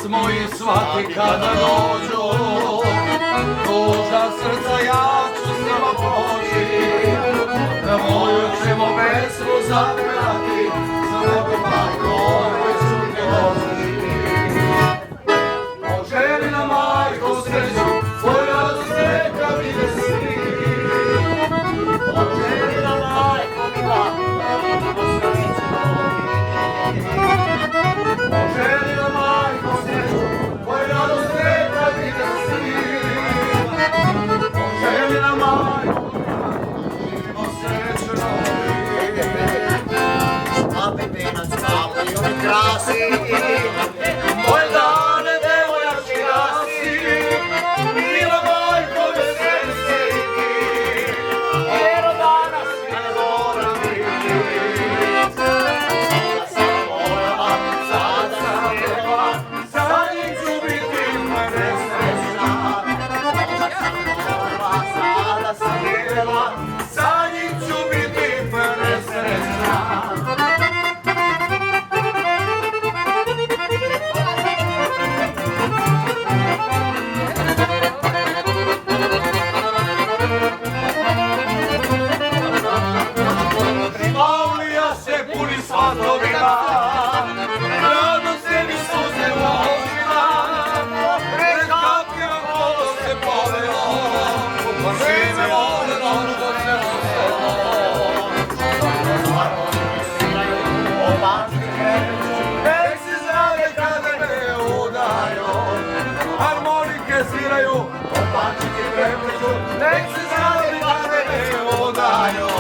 nas moji svaki kada dođu, tužna srca ja ću s njima poći, da moju ćemo pesmu zapevati, za tebe majko koji su te došli. Poželi na majko sreću, tvoj radost neka vide svi. Poželi na majko mila, poželi na majko sreću, tvoj radost neka vide svi. Poželi na majko mila, sreću novi. A pepenac kapaju mi krasi, moje dane devojački rasi, mila majko veseli i ti, jer od danas ne moram biti. Sada moja, sada sam njegova, za njim ću biti nesrećna. Sada sam njegova, za njim ću biti nesrećna. Paulija se puni svatovina, radost se mi suze u očima, pred kapljama vodo se povelo, svi me vole noćno se ostalo. Nek si zdrave kada me udaju, harmonike sviraju, opačike prepliču, nek si zdrave kada me udaju.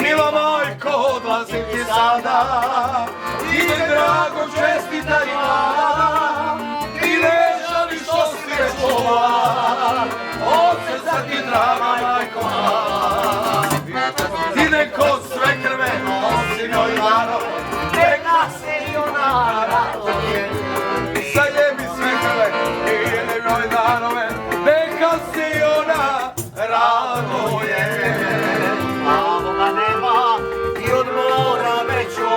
Mila majko, odlazim ti sada, ide drago čestita i mlada, ti ne žališ što si već čula, od srca ti draga majko mala. Ti neko sve krve nosi njoj darove, neka se i ona raduje. Zaljebi sve krve i jede njoj darove, neka se i ona raduje. Avoga nema i od mora većo,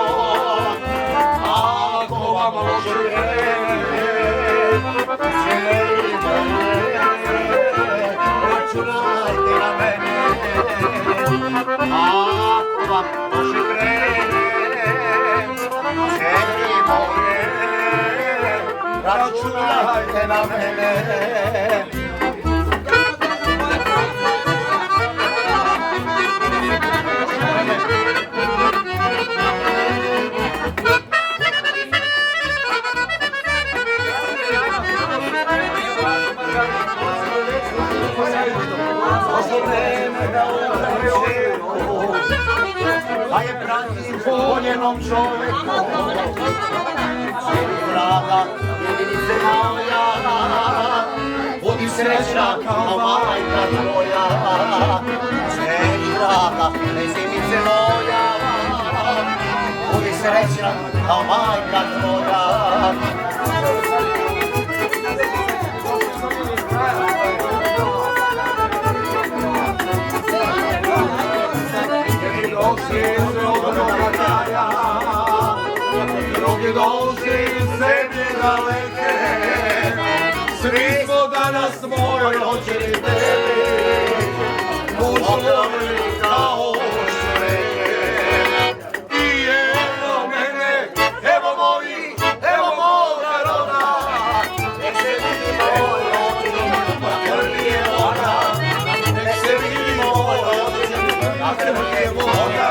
Ako vam loše vreme, čeri moje, računajte na mene. Ako vam loše krene, čeri moje, računajte na mene. A je pratim voljenom čoveku, čeri draga, jedinice moja, budi srećna kao majka tvoja. Čeri draga, jedinice moja, budi srećna kao majka tvoja. Drugi došli iz zemlje daleke, svi smo danas mojoj očeri tebi, poželjeli kao šreke. I evo mene, evo moji, evo moga roda, nek se vidi moj rodin, pa krvi je voda, nek se vidi moj rodin, a krvi je voda.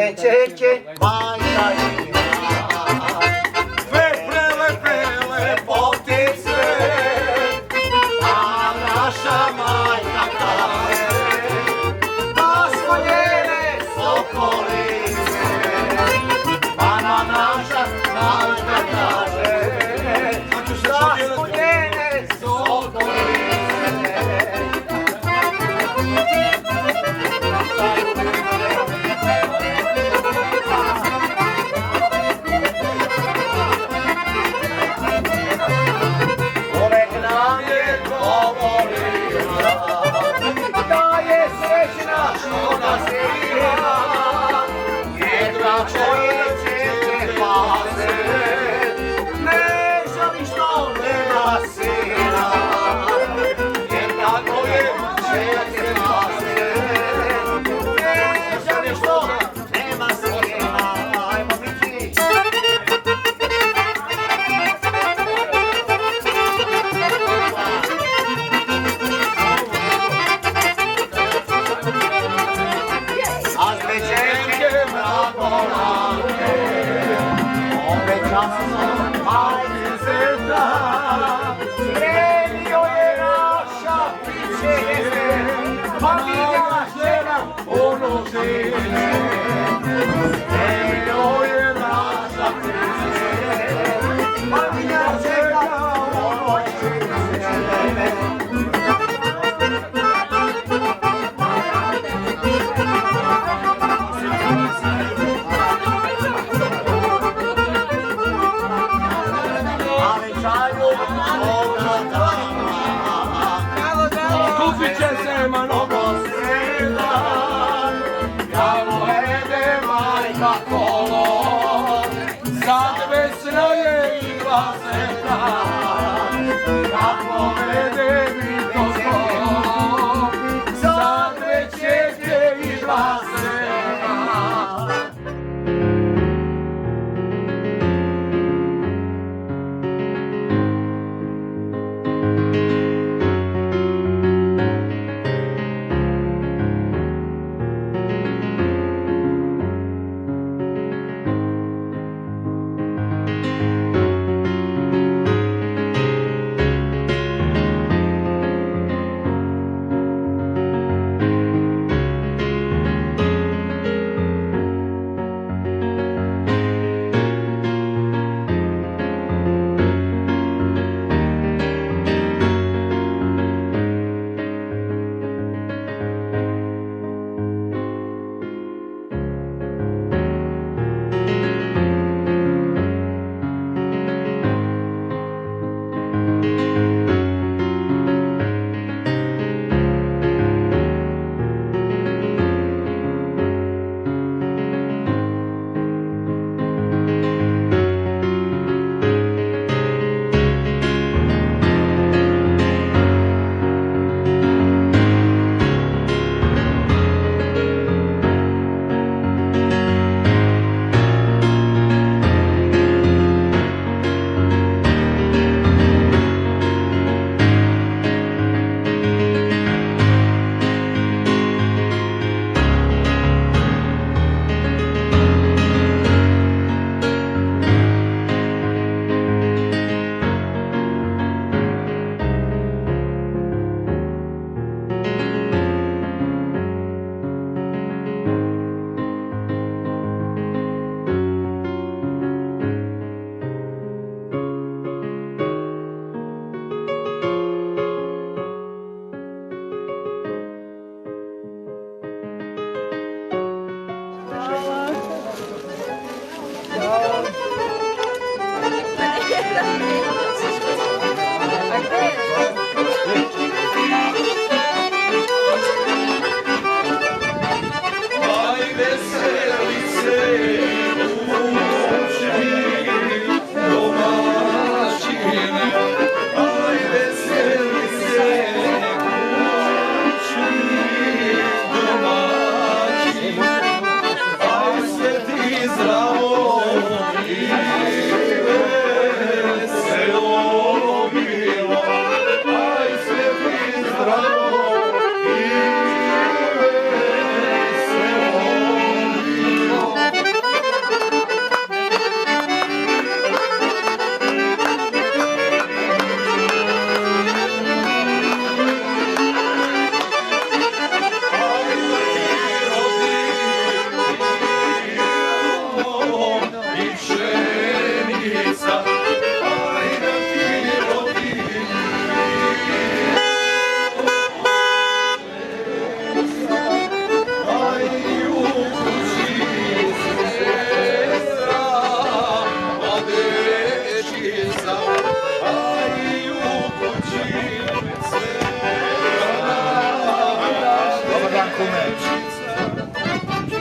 Čeće, majka ima, Sve prelepe lepotice, a naša majka kaže, da smo njene sokolice. Pana naša majka kaže, da smo njene sokolice. godine, zemljo je naša pjesme, Marija čeka u noći crvene. Skupit će se mnogo svijeta, kako jede majka kolo, sad vesna je i glaseta, kako vede mi to kolo, sad već je i glaseta.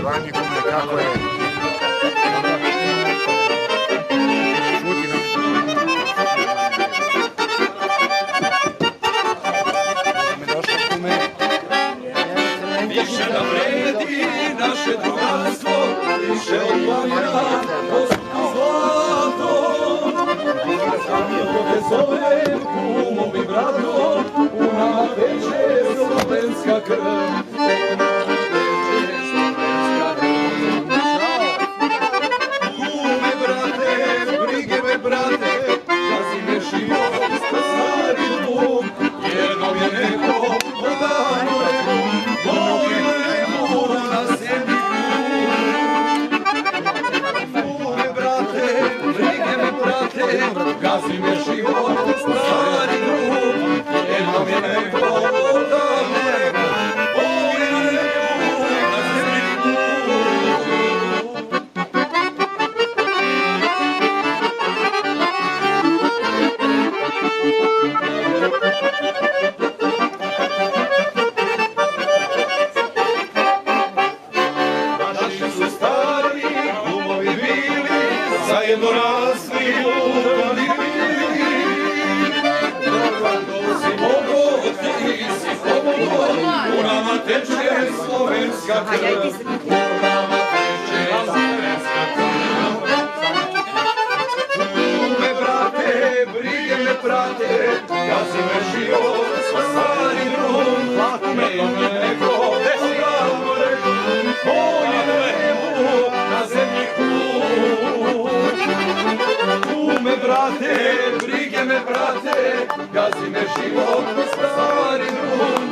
Vanje kume, kako je? Šuti nam. Me došlo kume. Više nam vredi naše drugarstvo, više od planina posudku zlato. Kako te zovem, kumom i bratom, u nama teče slovenska krv. Kume brate, brige me brate, da si me život sa stari dug, jer nam je neko odano reku, moj leku na zemlji. severska krv, nama teče severska krv. Me brate, brige me prate, gazi me život, sva stari drum. Me neko odavno rekao, moje nebu na zemlji kud. Me brate, brige me brate, gazi me život, sva stari drum.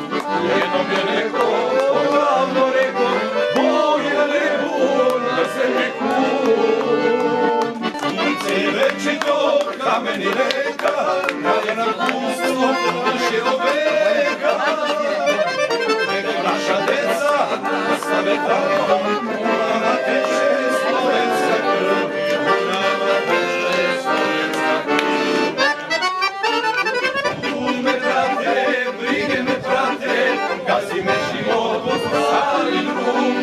Jednom je neko odavno rekao, moje nebu na zemlji kud. Sunce večito, kameni reka, kada na pustu naše oveka. Neka naša deca nastave tako, nama teče slovenska krv, nama teče slovenska krv. Tu me prate, brige me prate, gazi me život od stari drum.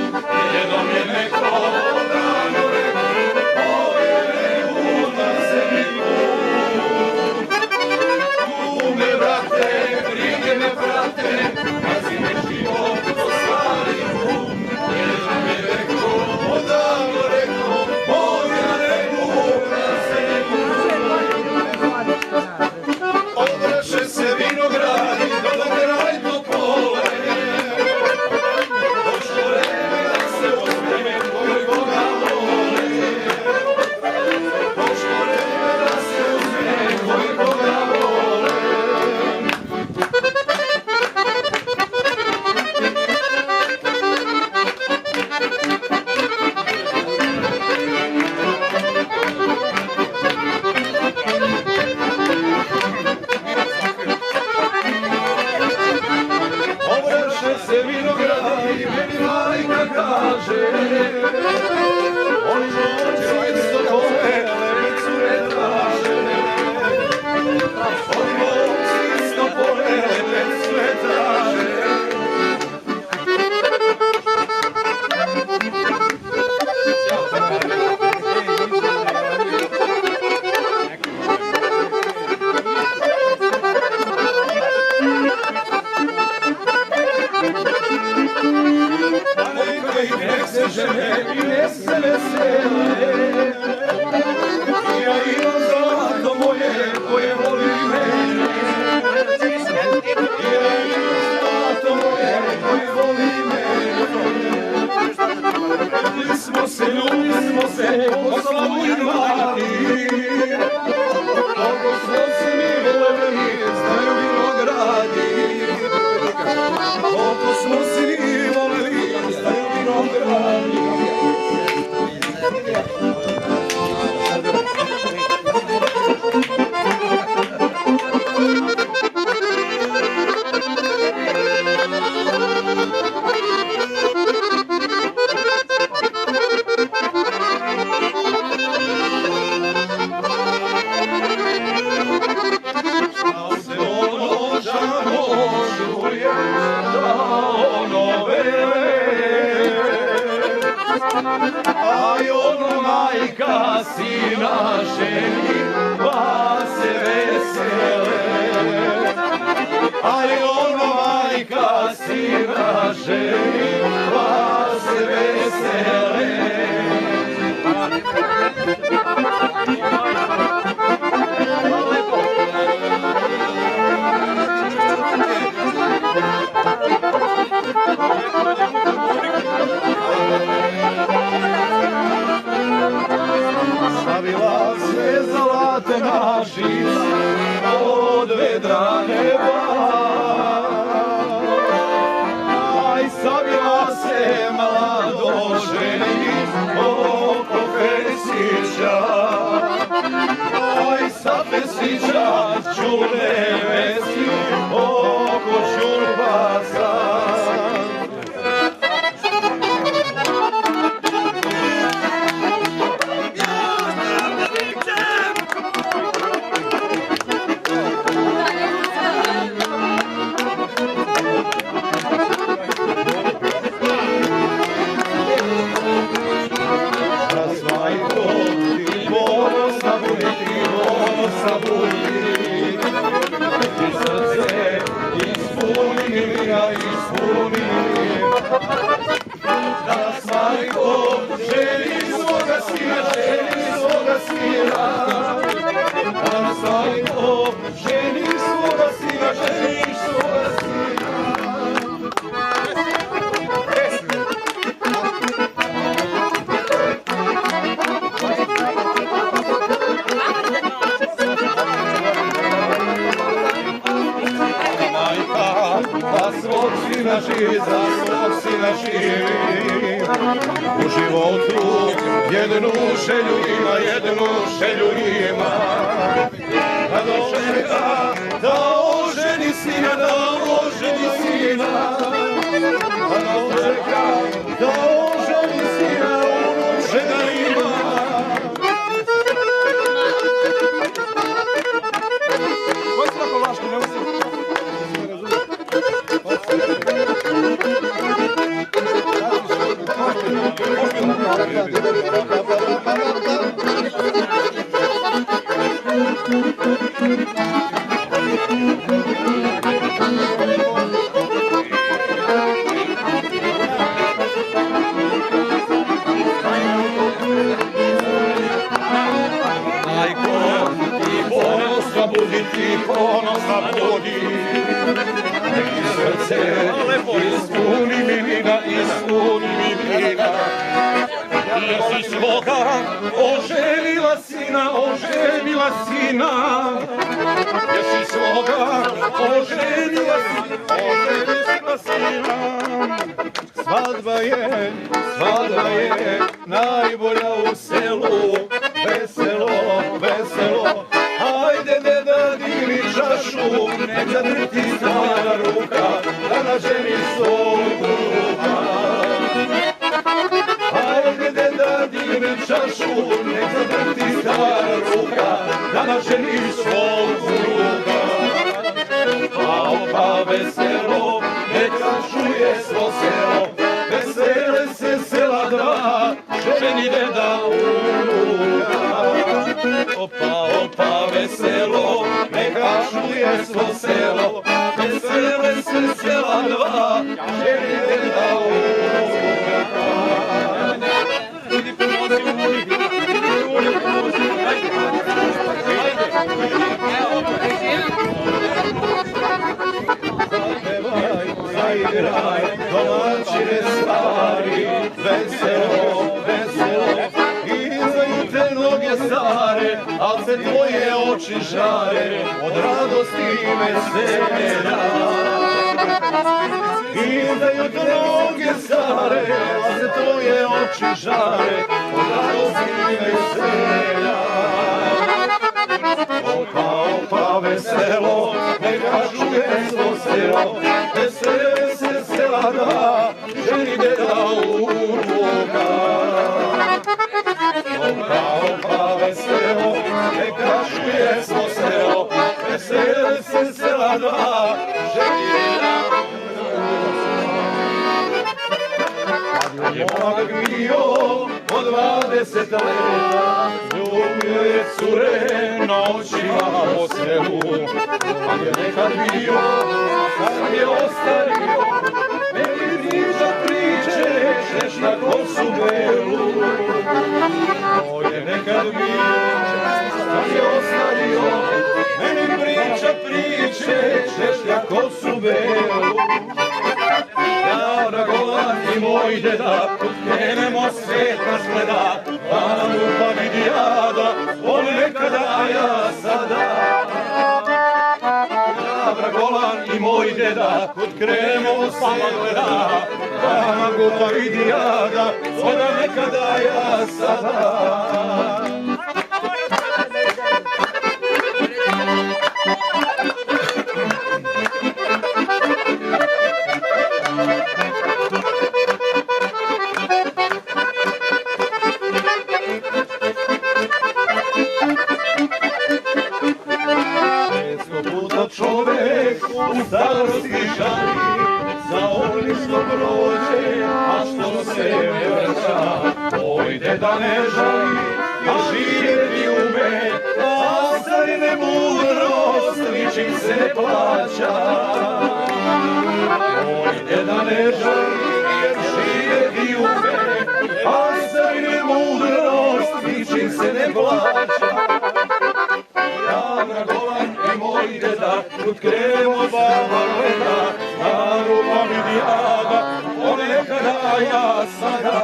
Jednom je neko odavno rekao, moje nebu na zemlji kud. Tu me brate, brige me prate, gazi me život od stari drum. Jednom je neko odavno rekao, moje nebu na zemlji kud. Obraše se vinogradi, do kraj Topole. Došlo vreme da se uzme koji Boga vole. Došlo vreme da se uzme koji Boga vole. Obraše se vinogradi, meni majka kaže, oni momci isto tome, lepe cure traže. Oni momci isto tome, lepe cure traže. Pa neka ih nek se žene i nek se vesele. Ja imam zlato moje koje voli mene. Ja imam zlato moje koje voli mene. Ljubili smo se, o slavu i mladi. Koliko smo se mi voleli, znaju vinogradi. Koliko smo se mi voleli, znaju vinogradi. Aj ono majka sina ženi, pa se vesele. Aj ono majka sina ženi, pa se vesele. Stavila se zlatna žica od vedra neba. Aj, stavila se mlado ženi oko Pesića. Aj, sa Pesića čule vesi oko Čurbasa. sina živi, za svog sina živi. U životu jednu želju ima, da dočeka, da oženi sina, da dočeka, da oženi sina, žena ima. Ti ponosa budi, neki srce ispuni milina. Jesi svoga oženila sina, jesi svoga oženila sina. Svadba je najbolja u selu, veselo, hajde deda digni čašu, nek zadrti stara ruka, da na ženi svog druga. Hajde deda digni čašu, nek zadrti stara ruka, da na ženi svog druga. Pa veselo, neka čuje svo selo, vesele se sela dva, ženi deda unuka. Opa, veselo, neka čuje svo selo, vesele se sela dva, ženi deda unuka. Zaigraj, domaćine stari, veselo, izdaju te noge stare, al se tvoje oči žare, od radosti i veselja. Izdaju te noge stare, al se tvoje oči žare, od radosti i veselja. Opa, veselo, neka čuje svo selo, vesele se sela dva, ženi deda unuka. Opa, veselo, neka čuje svo selo, vesele se sela dva, ženi deda unuka. Je momak bio od 20 leta, ljubio je cure noćima po selu. Kad je nekad bio, sad je ostario, meni priča priče, češlja kosu belu. To je nekad bio, sad je ostario, meni priča priče, češlja kosu belu. Ja Dragolan i moj deda, krenemo svet nas gleda, pa nam lupa vidi jada, on nekada, a ja sada. Ja Dragolan i moj deda, kud krenemo svet gleda, pa nam lupa vidi jada, on nekada, a ja sada. Čovek u starosti žali za onim što prođe, a što se ne vraća. Oj, deda ne žali, a živjeti ume, a starine mudrost ničim se ne plaća. Oj, deda ne žali, jer živjeti ume, a starine mudrost ničim se ne plaća. Ja Dragolan i moj deda, kud krenemo baba gleda, na rupa vidi jada, ponekada, a ja sada.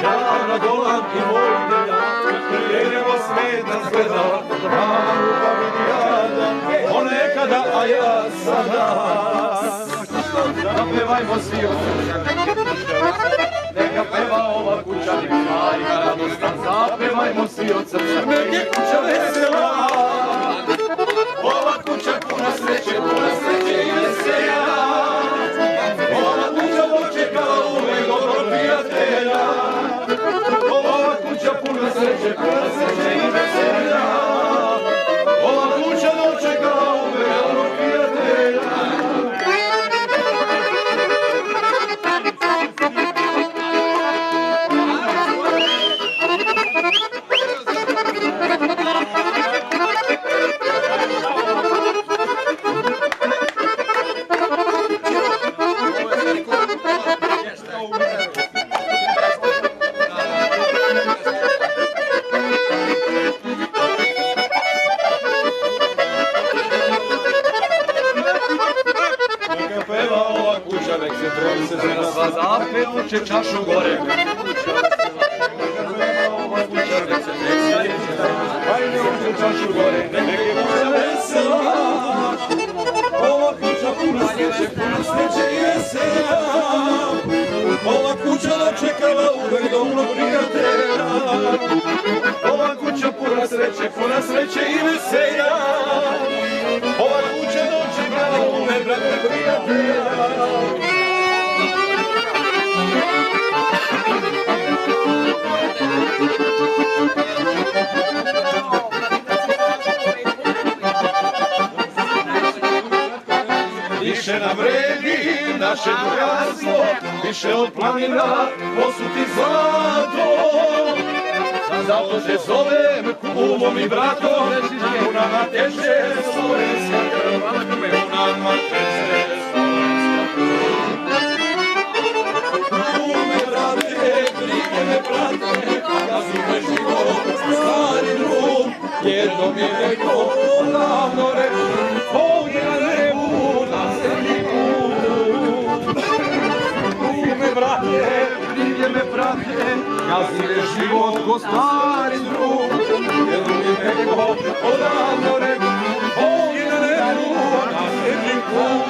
Ja Dragolan i moj deda, kud krenemo svet nas gleda, na rupa vidi jada, ponekada, a ja sada. zapevajmo svi od srca. Neka peva ova kuća majka radosna, zapevajmo svi od srca. Neka je kuća vesela, ova kuća puna sreće i veselja. Ova kuća dočekala uvek dobrog prijatelja. Ova kuća puna sreće i veselja. Ova kuća dočekala uvek dobrog prijatelja. Zapevuće čašu gore. Hajde uče čašu gore, neka je kuća vesela. Ova kuća puna sreće i veselja. Ova kuća dočekala uvek dobrog prijatelja. Ova kuća puna sreće i veselja. Ova kuća dočekala uvek dobrog prijatelja. Više nam vredi naše bogatstvo, više od planina posuti zlato. Zato te zovem kumom i bratom, u nama teče slovenska krv, u nama teče slovenska krv. Kume brate, brige me brate, da si me život, stari drug, jednom je rekao, davno rekao, ovdje na nebu, na zemlji put. Kume brate, brige me brate, kazi me život, ko stari drug, jednom je rekao, odavno rekao, ovdje na nebu, na zemlji put.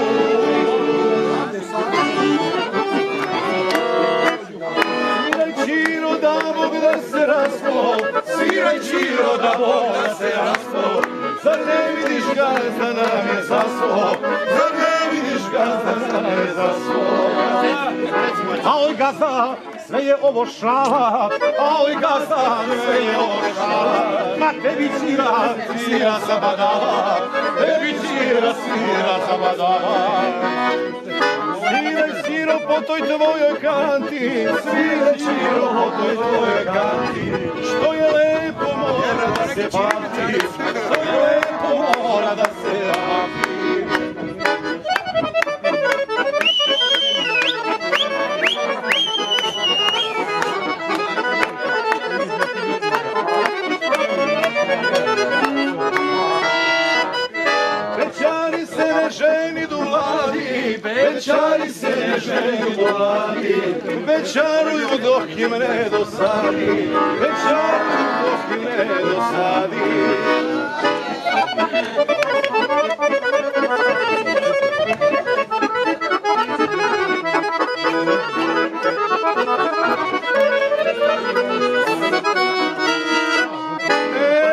Čiro da Bog da se raspo, sviraj čiro da Bog da se raspo. Zar ne vidiš gazda nam je zasvo, zar ne vidiš gazda nam je zasvo. Aoj gazda, sve je ovo šala, aoj gazda, sve je ovo šala. Ma tebi čira, svira sabadava, tebi čira, svira sabadava. Sviraj čiro po toj tvojoj kanti, sviraj čiro po toj tvojoj kanti. Što je lepo mora da se pamti, što je lepo mora da se pamti. Bećari se ne ženi do mladi, bećari se ne ženi do mladi, bećaruju dok im ne dosadi, bećaruju dok im ne dosadi.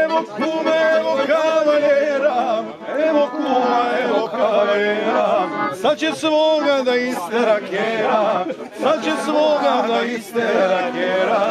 Evo kume, evo kavaljera, evo kuma, evo kavaljera, sad će svoga da istera kjera, sad će svoga da istera kjera.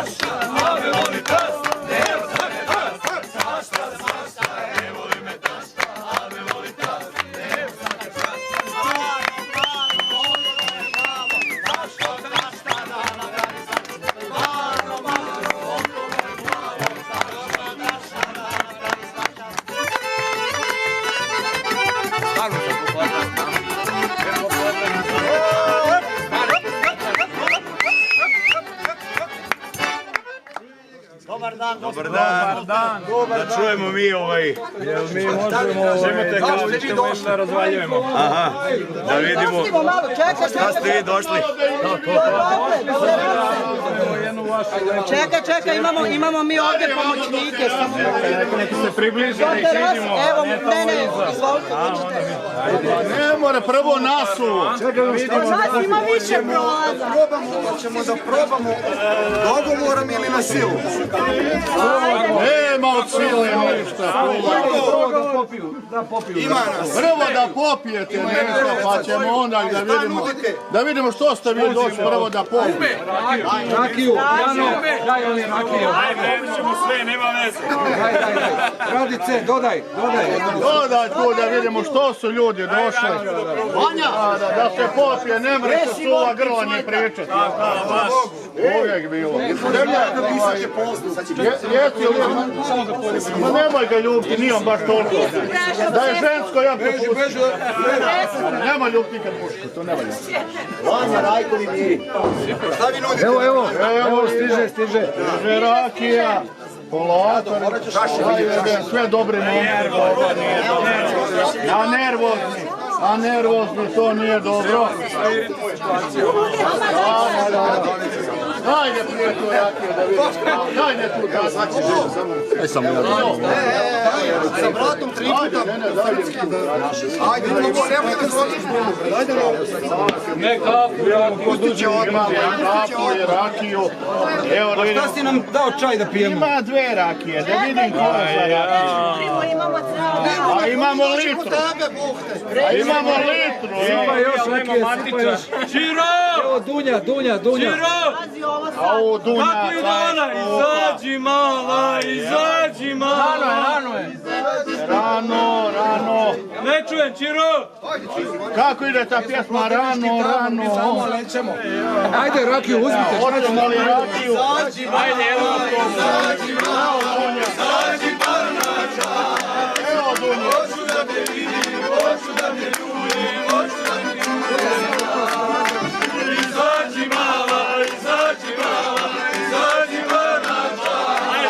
tašta, a me voli tasta, evo sad me tasta, tašta, tašta, ne voli me tašta, a me voli tasta, evo sad me tasta. Dobar dan, Dobar dan. Da čujemo mi ovaj. Mi možemo da razvaljujemo. Aha, da vidimo. Šta ste vi došli? Čekaj, imamo mi ovdje pomoćnike. Neki se približi da ih vidimo. Evo, ne, izvolite, počite. Ne mora prvo nasu. Nas ima više prolaza. Hoćemo da probamo dogovorom ili na silu? Nema od sile ništa. Ima nas. Prvo da popijete nešto, pa ćemo onda da vidimo što ste vi došli prvo da popijete. Rakiju, Jano, daj oni rakiju. Ajde, ćemo sve, nema veze. Radice, dodaj. Dodaj tu da vidimo što su ljudi došli. Da se popije, ne mre se suva grla ni pričati. Uvijek bilo. Jesi li? Ma nemoj ga ljubiti, nije on baš toliko. Da je žensko, ja te pusti. Nema ljubiti kad pušti, to nema ljubiti. Vanja Rajkovi miri. Šta vi nudite? Evo, stiže. Stiže rakija. Polako, sve dobri momci. A nervozni, to nije dobro. Dajde prije tu rakiju da vidimo. Dajde tu Sa bratom 3 puta. Ajde, nemoj da zvoniš. Ajde, Ne kapu, pustit će odmah. kapu i rakiju. Evo da vidimo. šta si nam dao čaj da pijemo? Ima 2 rakije, da vidim koja za rakiju. A imamo litru. A imamo litru. Sipa još rakije, sipa još. Čiro! Evo Dunja. Čiro! A u Dunja. Kako je dana? Izađi mala, izađi mala! Rano je. Rano. Ne čujem, Čiro! Kako ide ta pjesma? Rano. Samo lećemo. Ajde rakiju, uzmite. Hoćemo li rakiju? Ajde, evo to! Evo Dunja. Izađi mala, izađi mala, izađi mala! Ajde,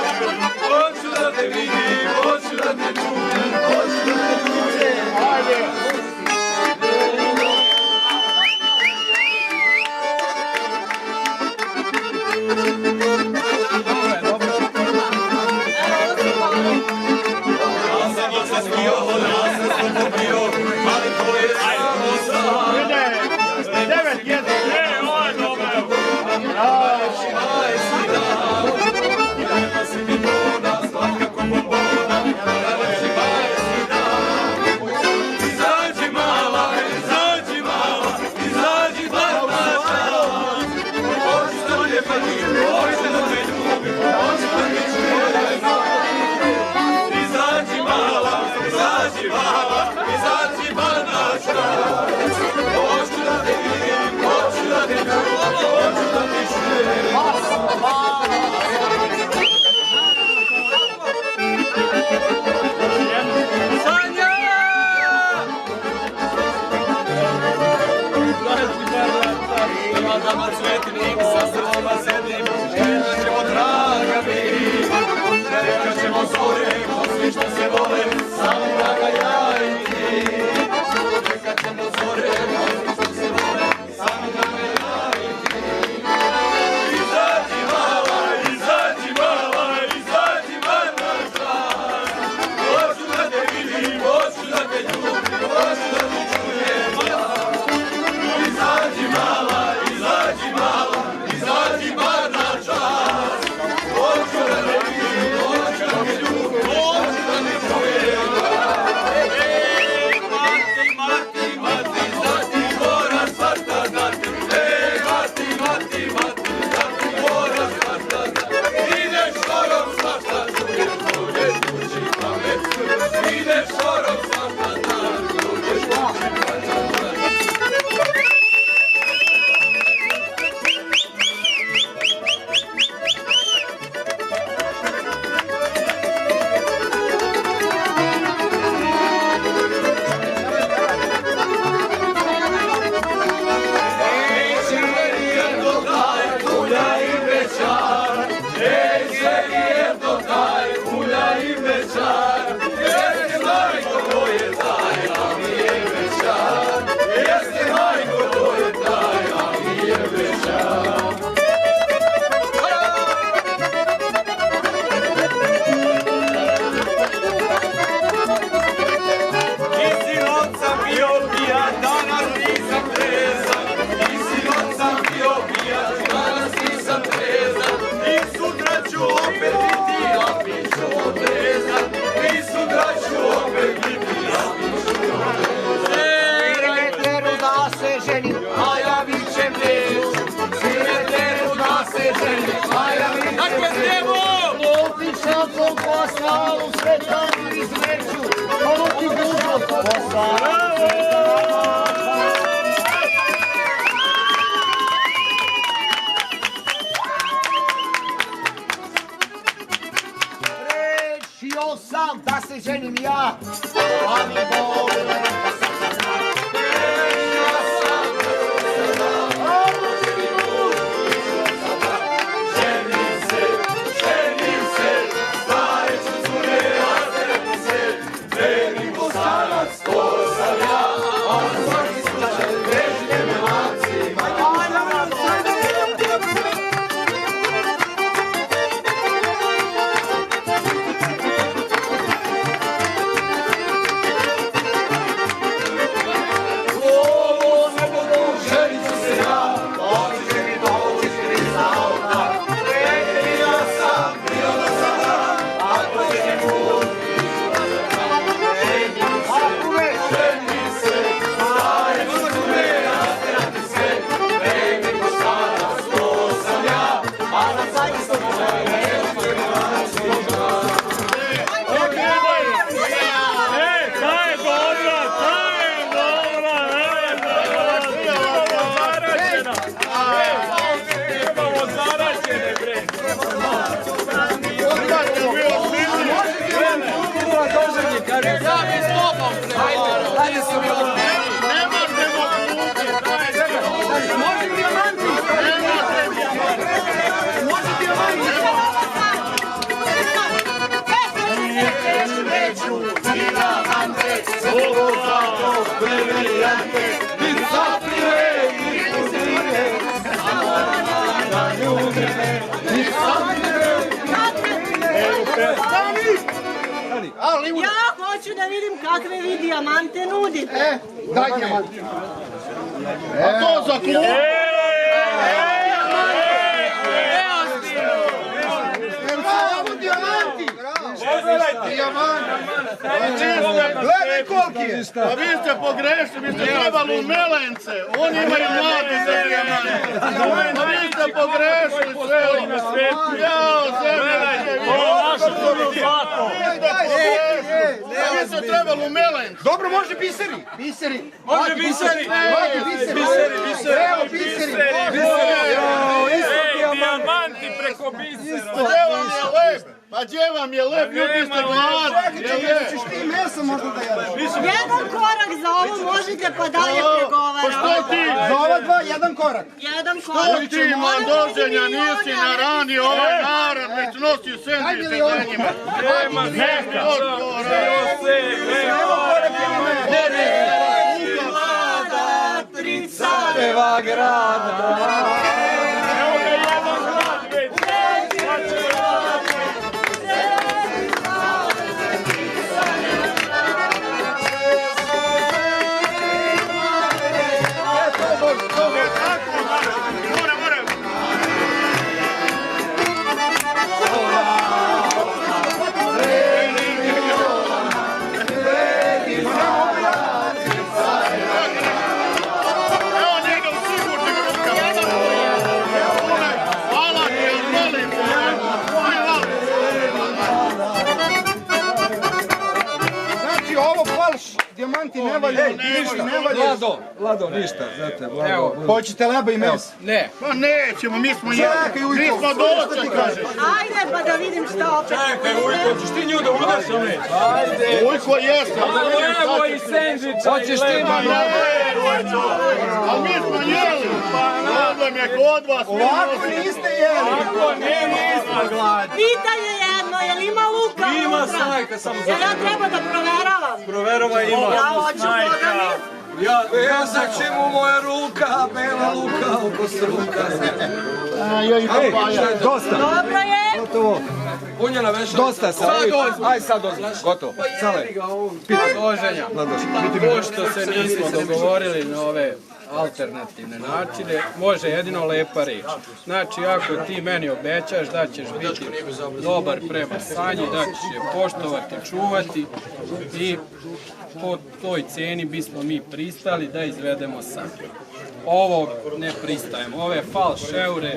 hoću da te vidim, hoću da te čujem, hoću da te čujem! Ajde. Ajde. Bogova slavu, sve tako izreću, ovo ti dužo posla. Rešio sam da se ženim ja, a mi Bog. Ja hoću da vidim kakve vi dijamante nudite. Daj dijamante. A to za klub? Gledaj koliki je. Pa vi ste pogrešili, vi ste trebali u Melence. Oni imaju mlade za dijamante. Pa vi ste pogrešili sve. Jao, zemlje. Ovo naše to je zlato. Vi ste trebali u Melence. Dobro, može biseri. Biseri. Može biseri. Evo biseri. Dijamanti preko bisera. Gdje vam je lep? Pa gdje vam je lep? Ljudi ste gladni. Ćeš ti mesa možda da jedeš. Jedan korak za ovo možete pa dalje Pa pregovarati. što ti? Za ova dva, jedan korak. Jedan Što korak. ti ima doženja, nisi naranio ovaj narod, već nosi sendviče za njima. Nema neka. Eva grada. Evo ga jedan grad već. Znači ovo falš, dijamanti ne valjaju. Lado, ništa, znate, Vlado. Hoćete leba i mes? Ne. Pa nećemo, mi smo dosta, kažeš. Ajde pa da vidim šta opet. Hoćeš ti nju da udaš ili ne? Ajde. Ujko jeste. Evo i sendvič. Hoćeš ti A mi smo jeli. Problem je kod vas. Ovako niste jeli. Ako ne, nismo gladni. Pitanje jedno, je li ima luka unutra? Ima snajka, samo za... Jel ja treba da proveravam? Proverova ima. Ja hoću Boga mi. Ja sam čemu moja ruka, bela luka, oko struka. Dosta. Dobro je. Gotovo. Unjena veša. Dosta sad. Aj sad dozvoliš. Gotovo. Sale. Doženja, pošto se nismo dogovorili na ove alternativne načine, može jedino lepa reč. Znači, ako ti meni obećaš da ćeš biti dobar prema Sanji, da ćeš je poštovati, čuvati i po toj ceni bismo mi pristali da izvedemo Sanju. ovo ne pristajem, ove falš eure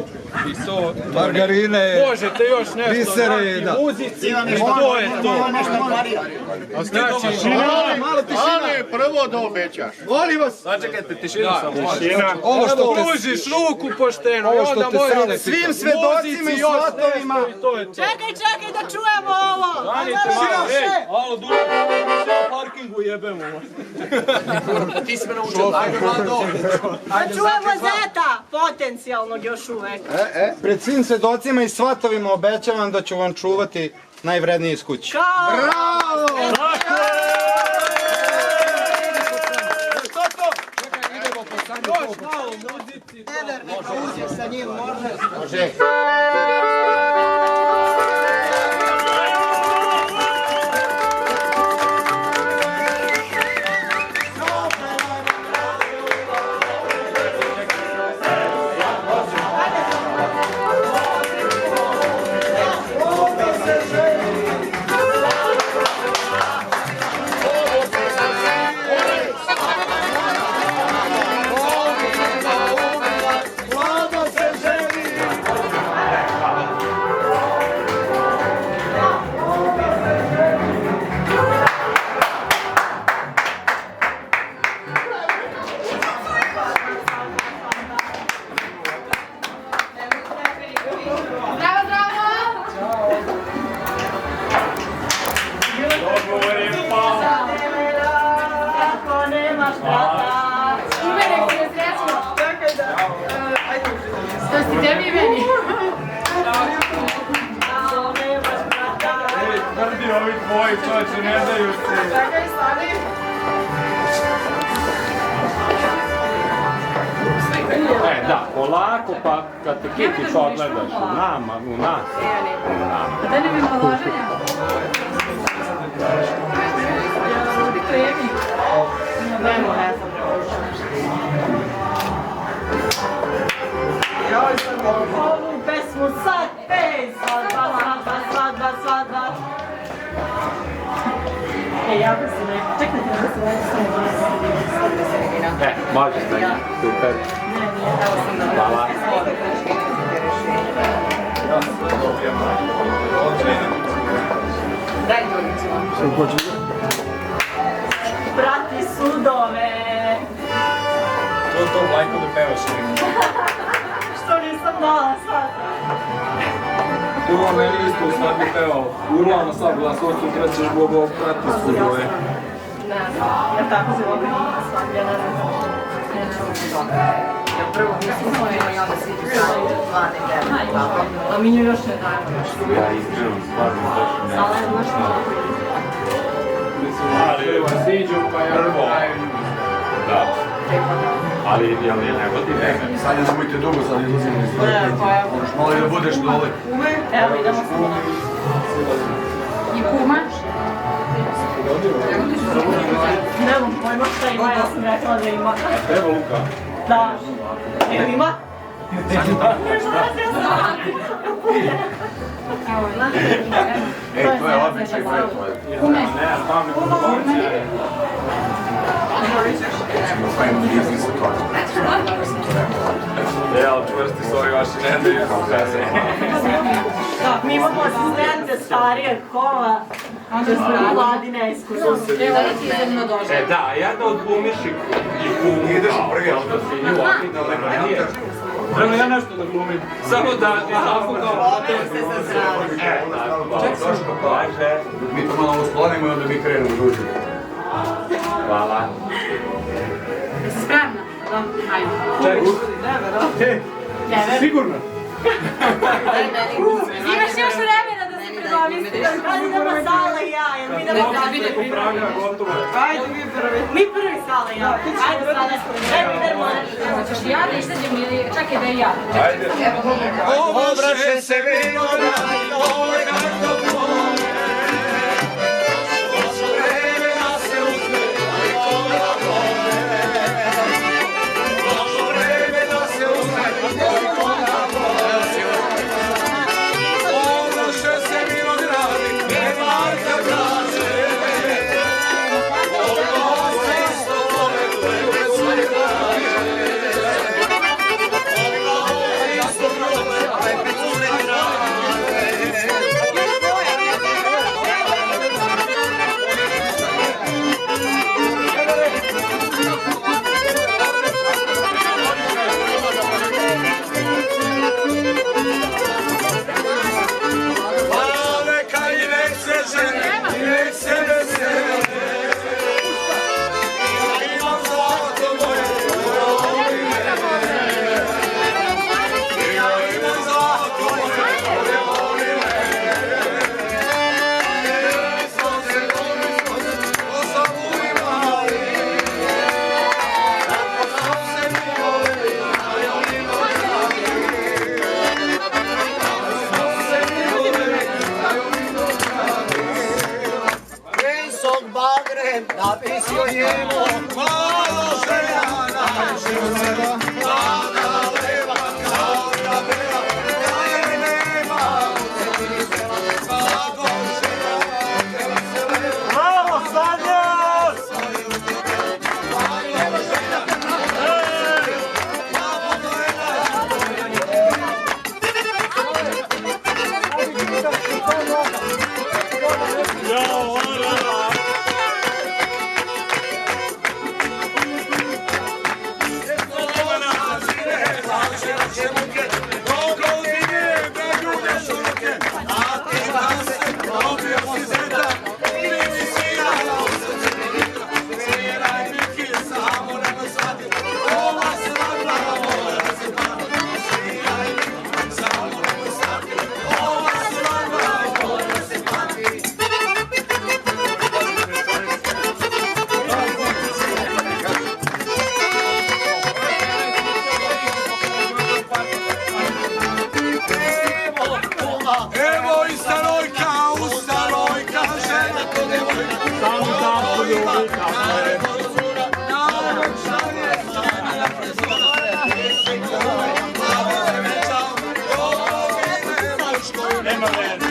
i to... Margarine, Možete još nešto bisere, dati da. muzici i to je to. Znači, Ali prvo da obećaš. Molim vas. Sačekajte, tišinu sam. Ovo što te... pružiš ruku pošteno i Ovo što onda te možete sale svim svedocima i svatovima. to je to. Čekaj da čujemo ovo! Alo, Dula, sve o parkingu jebemo. Ti si me naučio tako. Da čujemo Zeta, potencijalnog još uvek. Pred svim svedocima i svatovima obećavam da ću vam čuvati najvrednije iz kuće. Kao... Još malo muzici. Sa njim može. Da, polako, pa kad te kitiš odgledaš u nama, u nas. Da ne bi položenja? Ovu pesmu sad pej, svadba. Ja bi se rekao, čekajte da se rekao. Možeš da je, super. Hvala. Prati sudove. To majko da pevaš. Što nisam dala sad? Urla meni isto u svadbi pevao. Urla na sad glasoću, trećeš Bogo, prati sudove. Ne znam, ja tako se volim na svadbi, ja ne znam. Ja prvo mislim i onda si tu stavili 2 nedelje. A mi nju još ne dajemo. Ja iskrenom stvarno došli ne. Ali znaš što? Siđu pa ja daju. Da. Ali jel ne vodi vreme? Sad ne nemojte dugo, sad izlazimo iz vremena. Moraš malo i da budeš dole. Evo idemo s kuma. I kuma? Nemam pojma šta ima, ja sam rekla da ima. Evo Luka. Da. Evo ima? Evo, znaš? Ej, to je odlično, to je tvoje. Kume. Ne, znam mi ćemo pravimo biznis od toga. E, ali čvrsti su ovi vaši ne daju se. Mi imamo asistente starijeg kola, da su mladine iskušenje. Evo, da ti jedno dođe. Da, jedna od glumiš i kumu. Ideš u prvi auto. Treba ja nešto da glumim. Samo da zafukao. Mi to malo usklonimo i onda mi krenemo druži. Hvala. Jesi spremna? Da. Ajde. Čekaj. Sigurno? Imaš još vremena da se predomisliš. Ajde idemo Sala i ja, jer mi idemo Mi prvi Sala i ja. Ajde Sala, idemo. Hoćeš ja da izađem ili čekaj da i ja? Ajde. Obraše se vinograd, Aleksandrem napisio njemu. Malo željana, mlada leva, kao da bela, ja je nema, blago željana, bravo, Sanjas! Evo i Stanojka, u Stanojka, žena to devojka. Samo tako ljubika. Nema veze.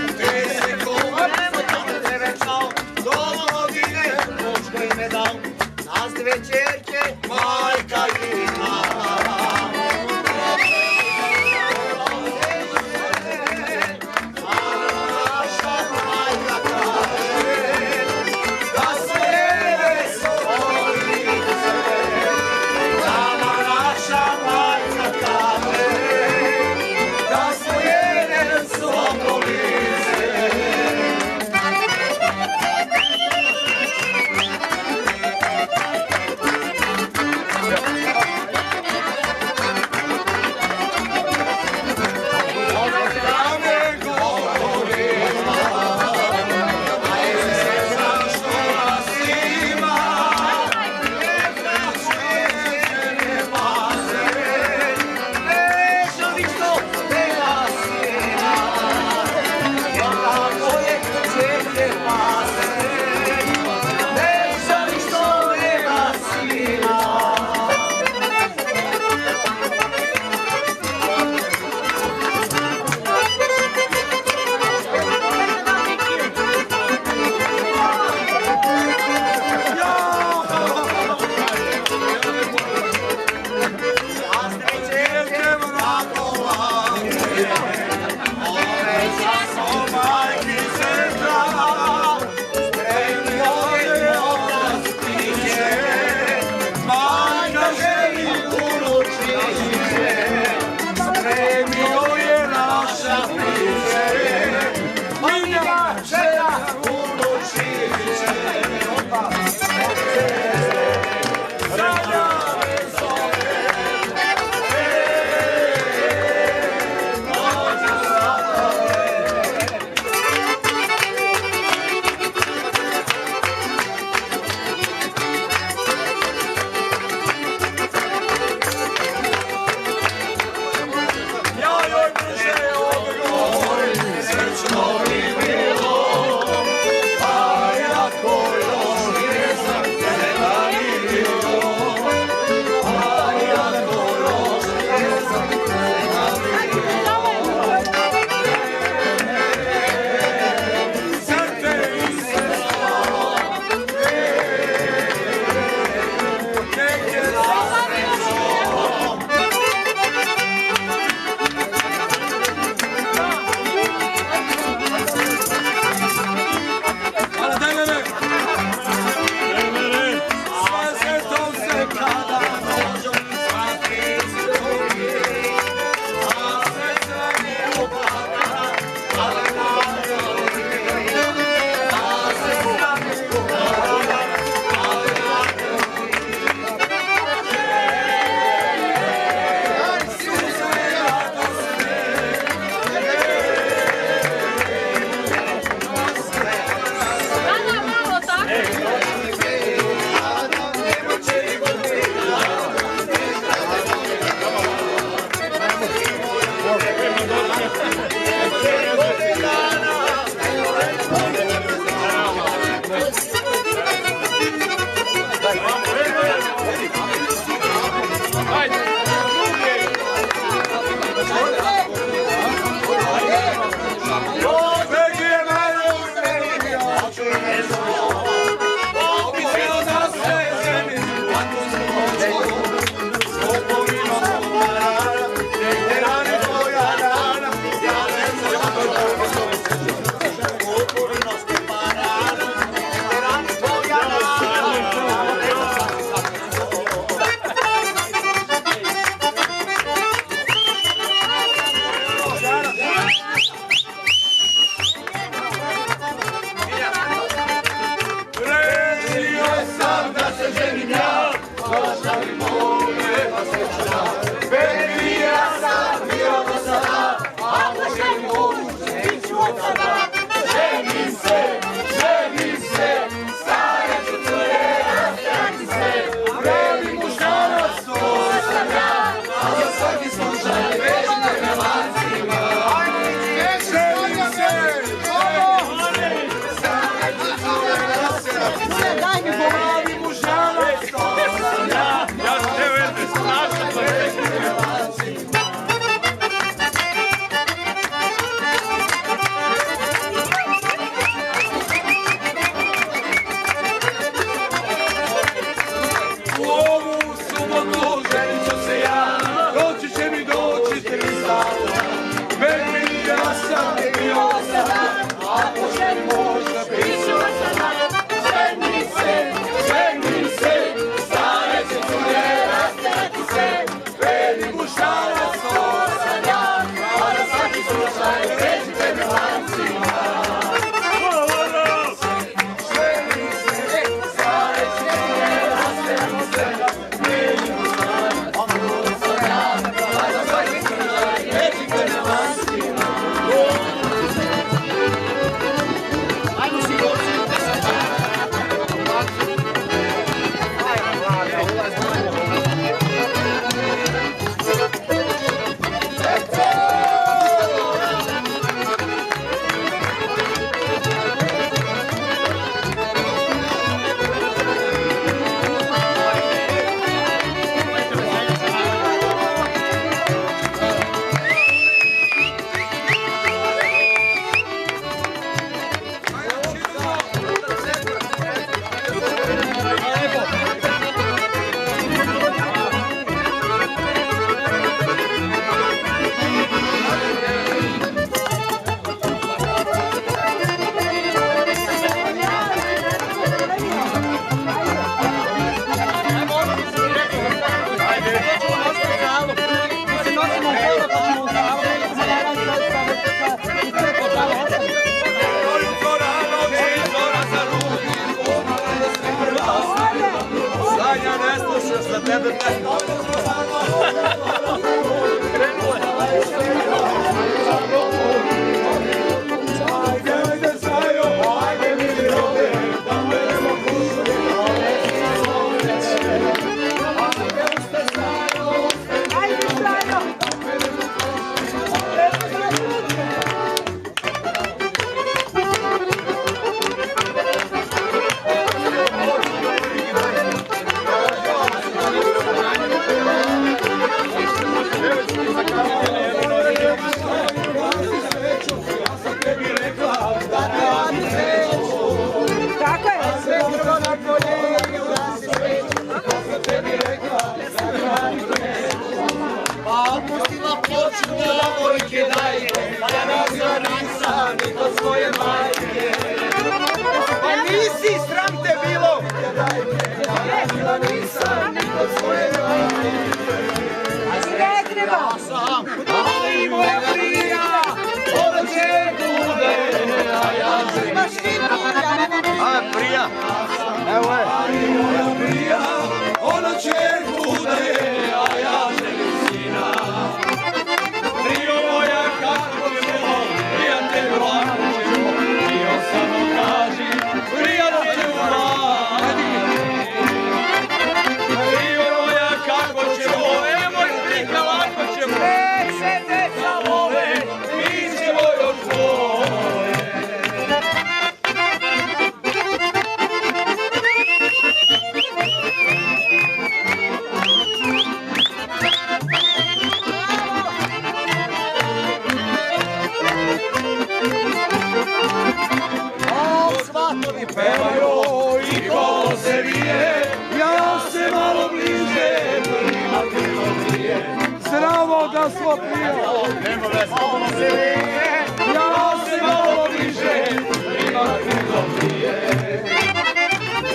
Nas dve čerke, Majka ima. sebe Nisi, sram te bilo! Ne treba! Ali moja prija, ona će bude, a ja Imaš vino! A, prija! Evo je! moja prija, ona će bude, a ja želim sina. Prio moja kako ćemo, prijatelju lako ćemo, prio samo kaži, prijatelju mali. Prio moja kako ćemo, nemoj prika lako ćemo, nek se deca vole, mi ćemo još bolje. Svatovi Pevaju i kolo se vije, ja se malo bliže, prvima krilo prije. Sramo da smo prije, Nema veze. Kolo se vije, ja se malo bliže, prvima krilo prije.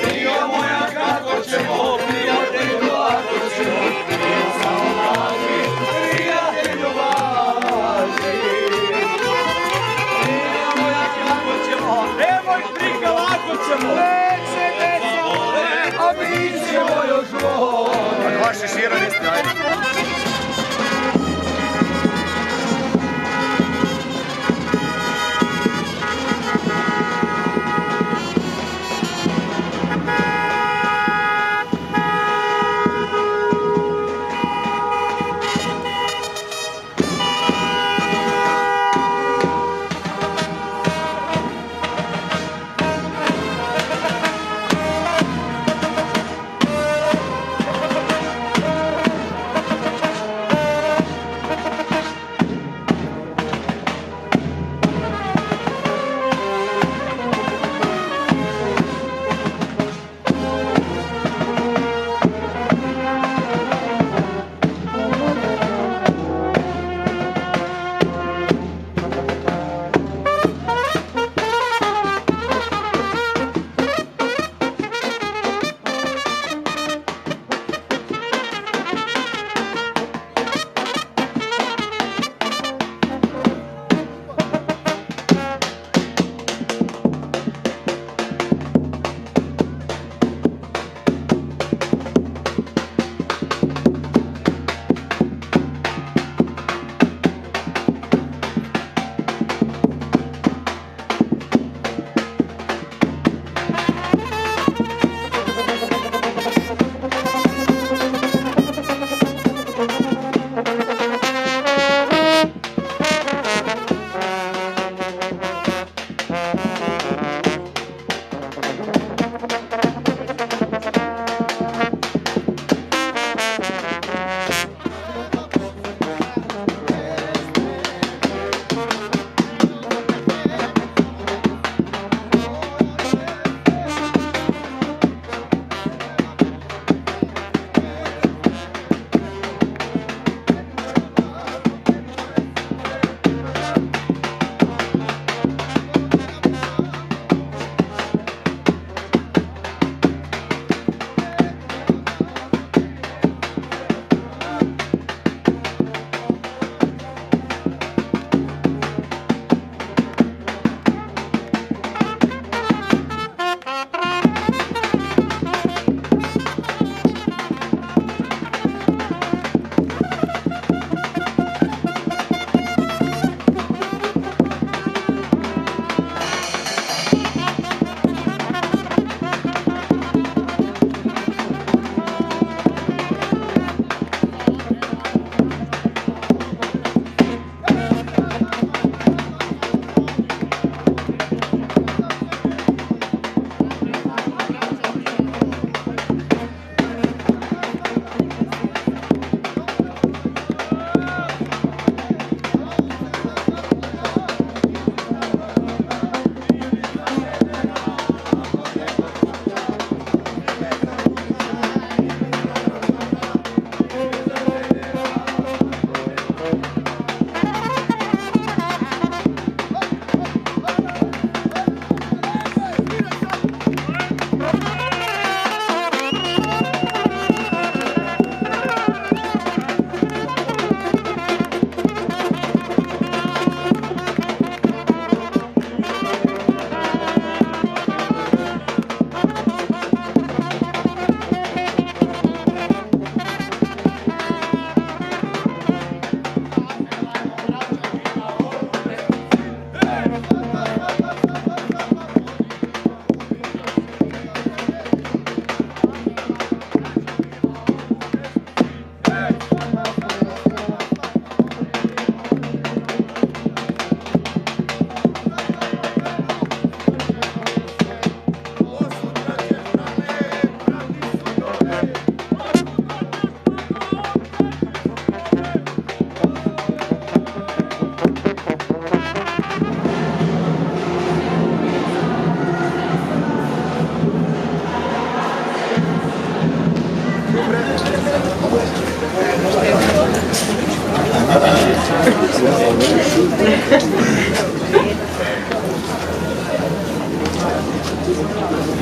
Prio moja kako ćemo, prijatelju lako ćemo, prio samo važi, prijatelju važi. Prio moja kako ćemo, nemoj prika lako ćemo, nek se deca vole, a mi ćemo još bolje. Vaši širanisti, ajde.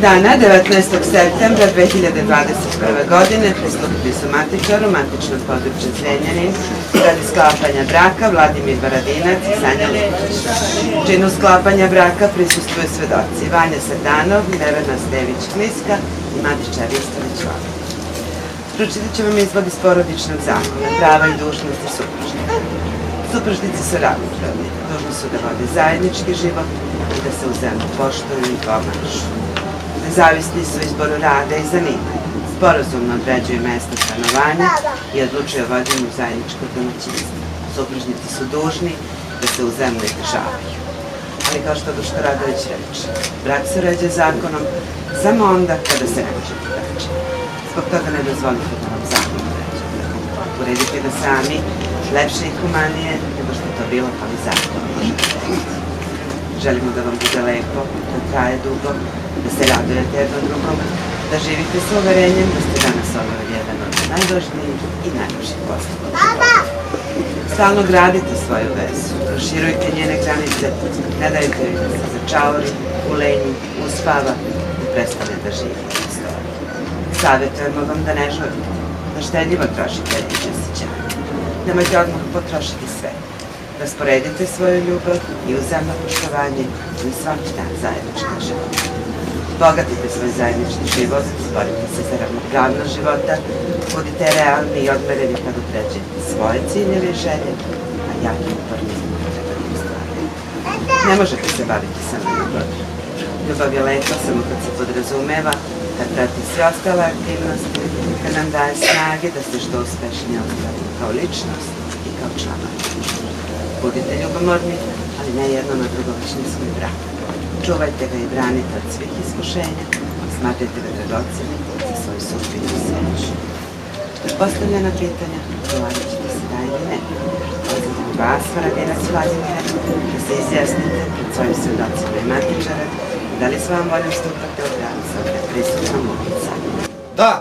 Dana 19. septembra 2021. godine pristupili su matičaru matičnog područja Zrenjanin radi sklapanja braka Vladimir Varadinac i Sanja Lukić. Činu sklapanja braka prisustvuju svedoci Vanja Sardanov, Nevena Stević-Kliska i matičar Ristović Vladimir. Pročitat ću vam izvod iz porodičnog zakona, prava i dužnosti supružnika. Supružnici su ravnopravni, dužni su da vode zajednički život i da se uzajamno poštuju i pomažu. Nezavisni su u izboru rada i zanimanja, sporazumno određuju mesta stanovanja i odlučuju o vođenju zajedničkog domaćinstva. Supružnici su dužni da se uzajamno izdržavaju. Ali kao što Duško Radović reče, brak se uređuje zakonom samo onda kada se ne može drugačije. Zbog toga ne dozvolite da vam zakon uređuje. Uredite ga sami, lepše i humanije nego što to bilo, ali zakon možete urediti. Želimo da vam bude lepo, da traje dugo, da se radujete jedno drugom, da živite sa uverenjem da ste danas obavili jedan od najvažnijih i najljepših poslova. Stalno gradite svoju vezu, proširujte njene granice, ne dajte joj da se začauri, ulenji, uspava i prestane da živi u istoriji. Savjetujemo vam da ne žurite, da štedljivo trošite riječi osjećanja. Nemojte odmah potrošiti sve. Rasporedite svoju ljubav i uzajamno poštovanje na svaki dan zajedničkog života. Bogatite svoj zajednički život, borite se za ravnopravnost života, budite realni i odmereni kad određujete svoje ciljeve i želje, a jaki uporni treba da ostvarite. Ne možete se baviti samo ljubavlju. Ljubav je lepa samo kad se podrazumeva, kad prati sve ostale aktivnosti, kad nam daje snage da se što uspešnije ostvarimo kao ličnost i kao članovi. Budite ljubomorni, ali ne jedno na drugo već ne svoj brak. Čuvajte ga i branite od svih iskušenja, smatrajte ga dragocenim za svoju sudbinu i sreću. Na postavljena pitanja odgovarat ćete se da ili ne. Pozivam vas, Varadinac Vladimire, da se izjasnite pred svojim svedocima i matičara da li svojom voljom stupate u brak sa ovdje prisutnom Lukicom. Da!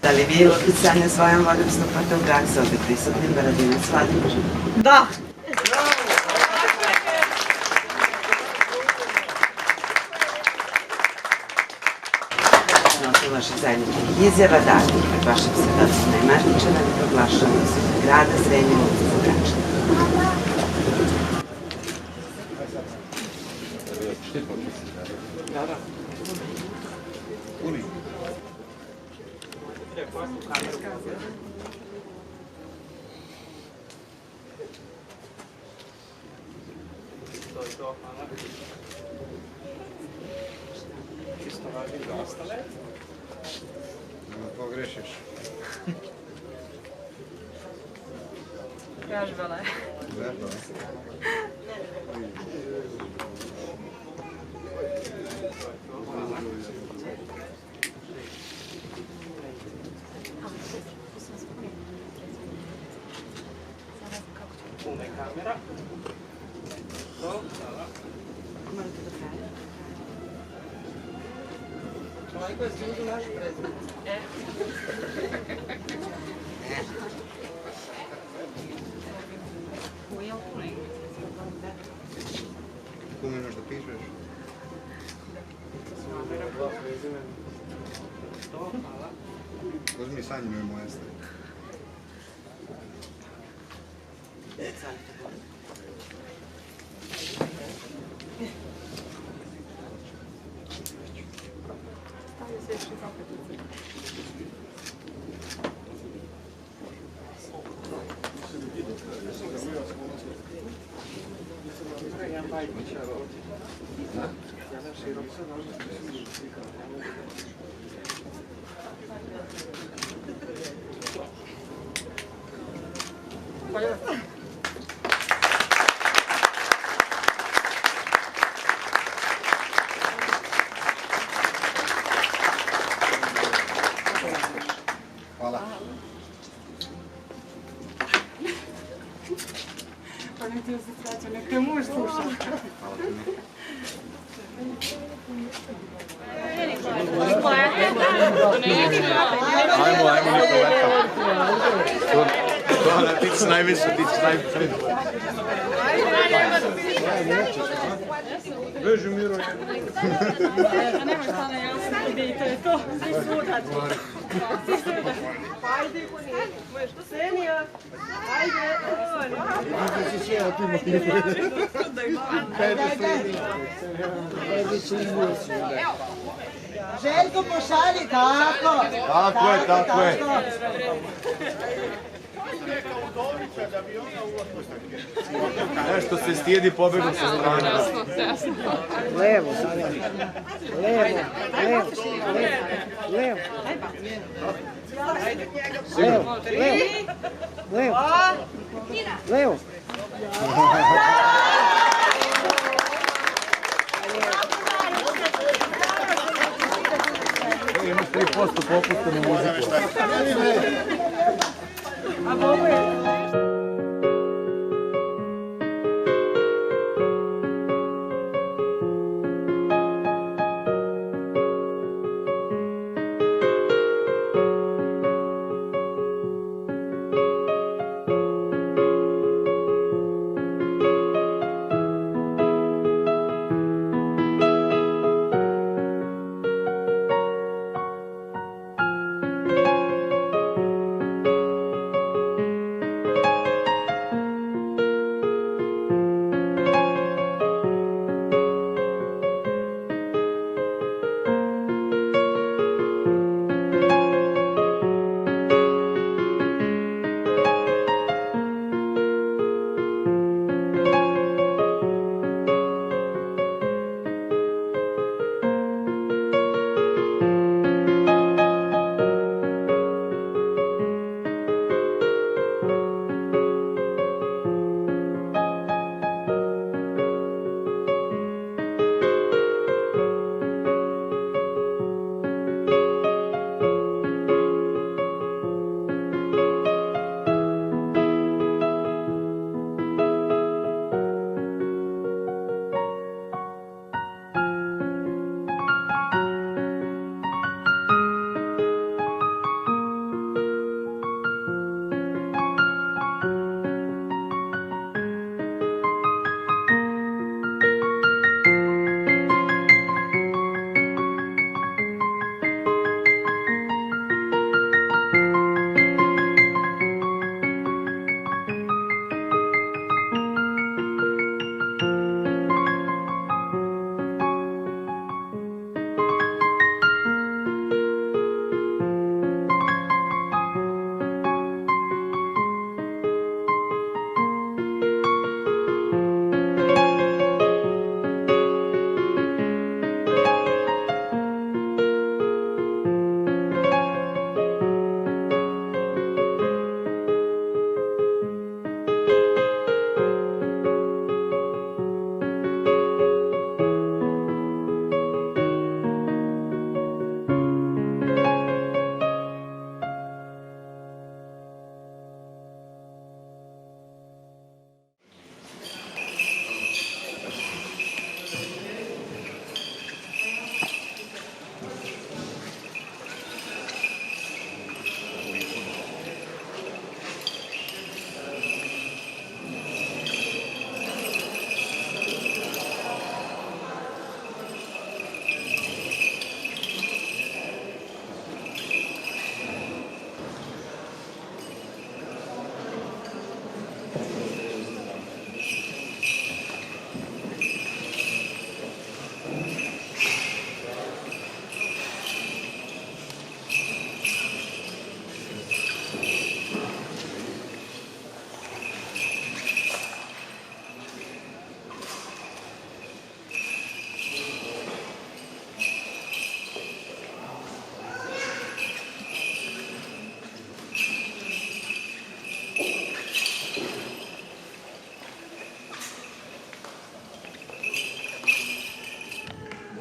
Da li vi, Lukicanja, svojom voljom stupate u brak sa ovdje prisutnim Varadinac Vladimirom? Da. Na osnovu vaših zajedničkih izjava datih pred vašim svedocima i matičara da proglašavamo se grada Zrenjanin za bračni. Pogrešiš. Vežbala je. Vežbala. Kamera. Morate do kraja. Majko je sviđu naš prezid. Umiš da pišeš? Uzmi Sanjinu i moje ste. Hvala. Pa ne ti se sreća, nek te muž sluša. Ajmo, neka lepa. To na ti si najviše, ti ćeš najviše. Veži Miro. Nemoj stane, ja sam ide i to je to. Svi sudac. Svi sudac. Ajde, Ksenija. Ajde, Željko pošalji, tako. Tako je. Nešto se stijedi, pobegnu sa strane. Levo, levo, levo, levo. Imaš 3% popusta na muziku.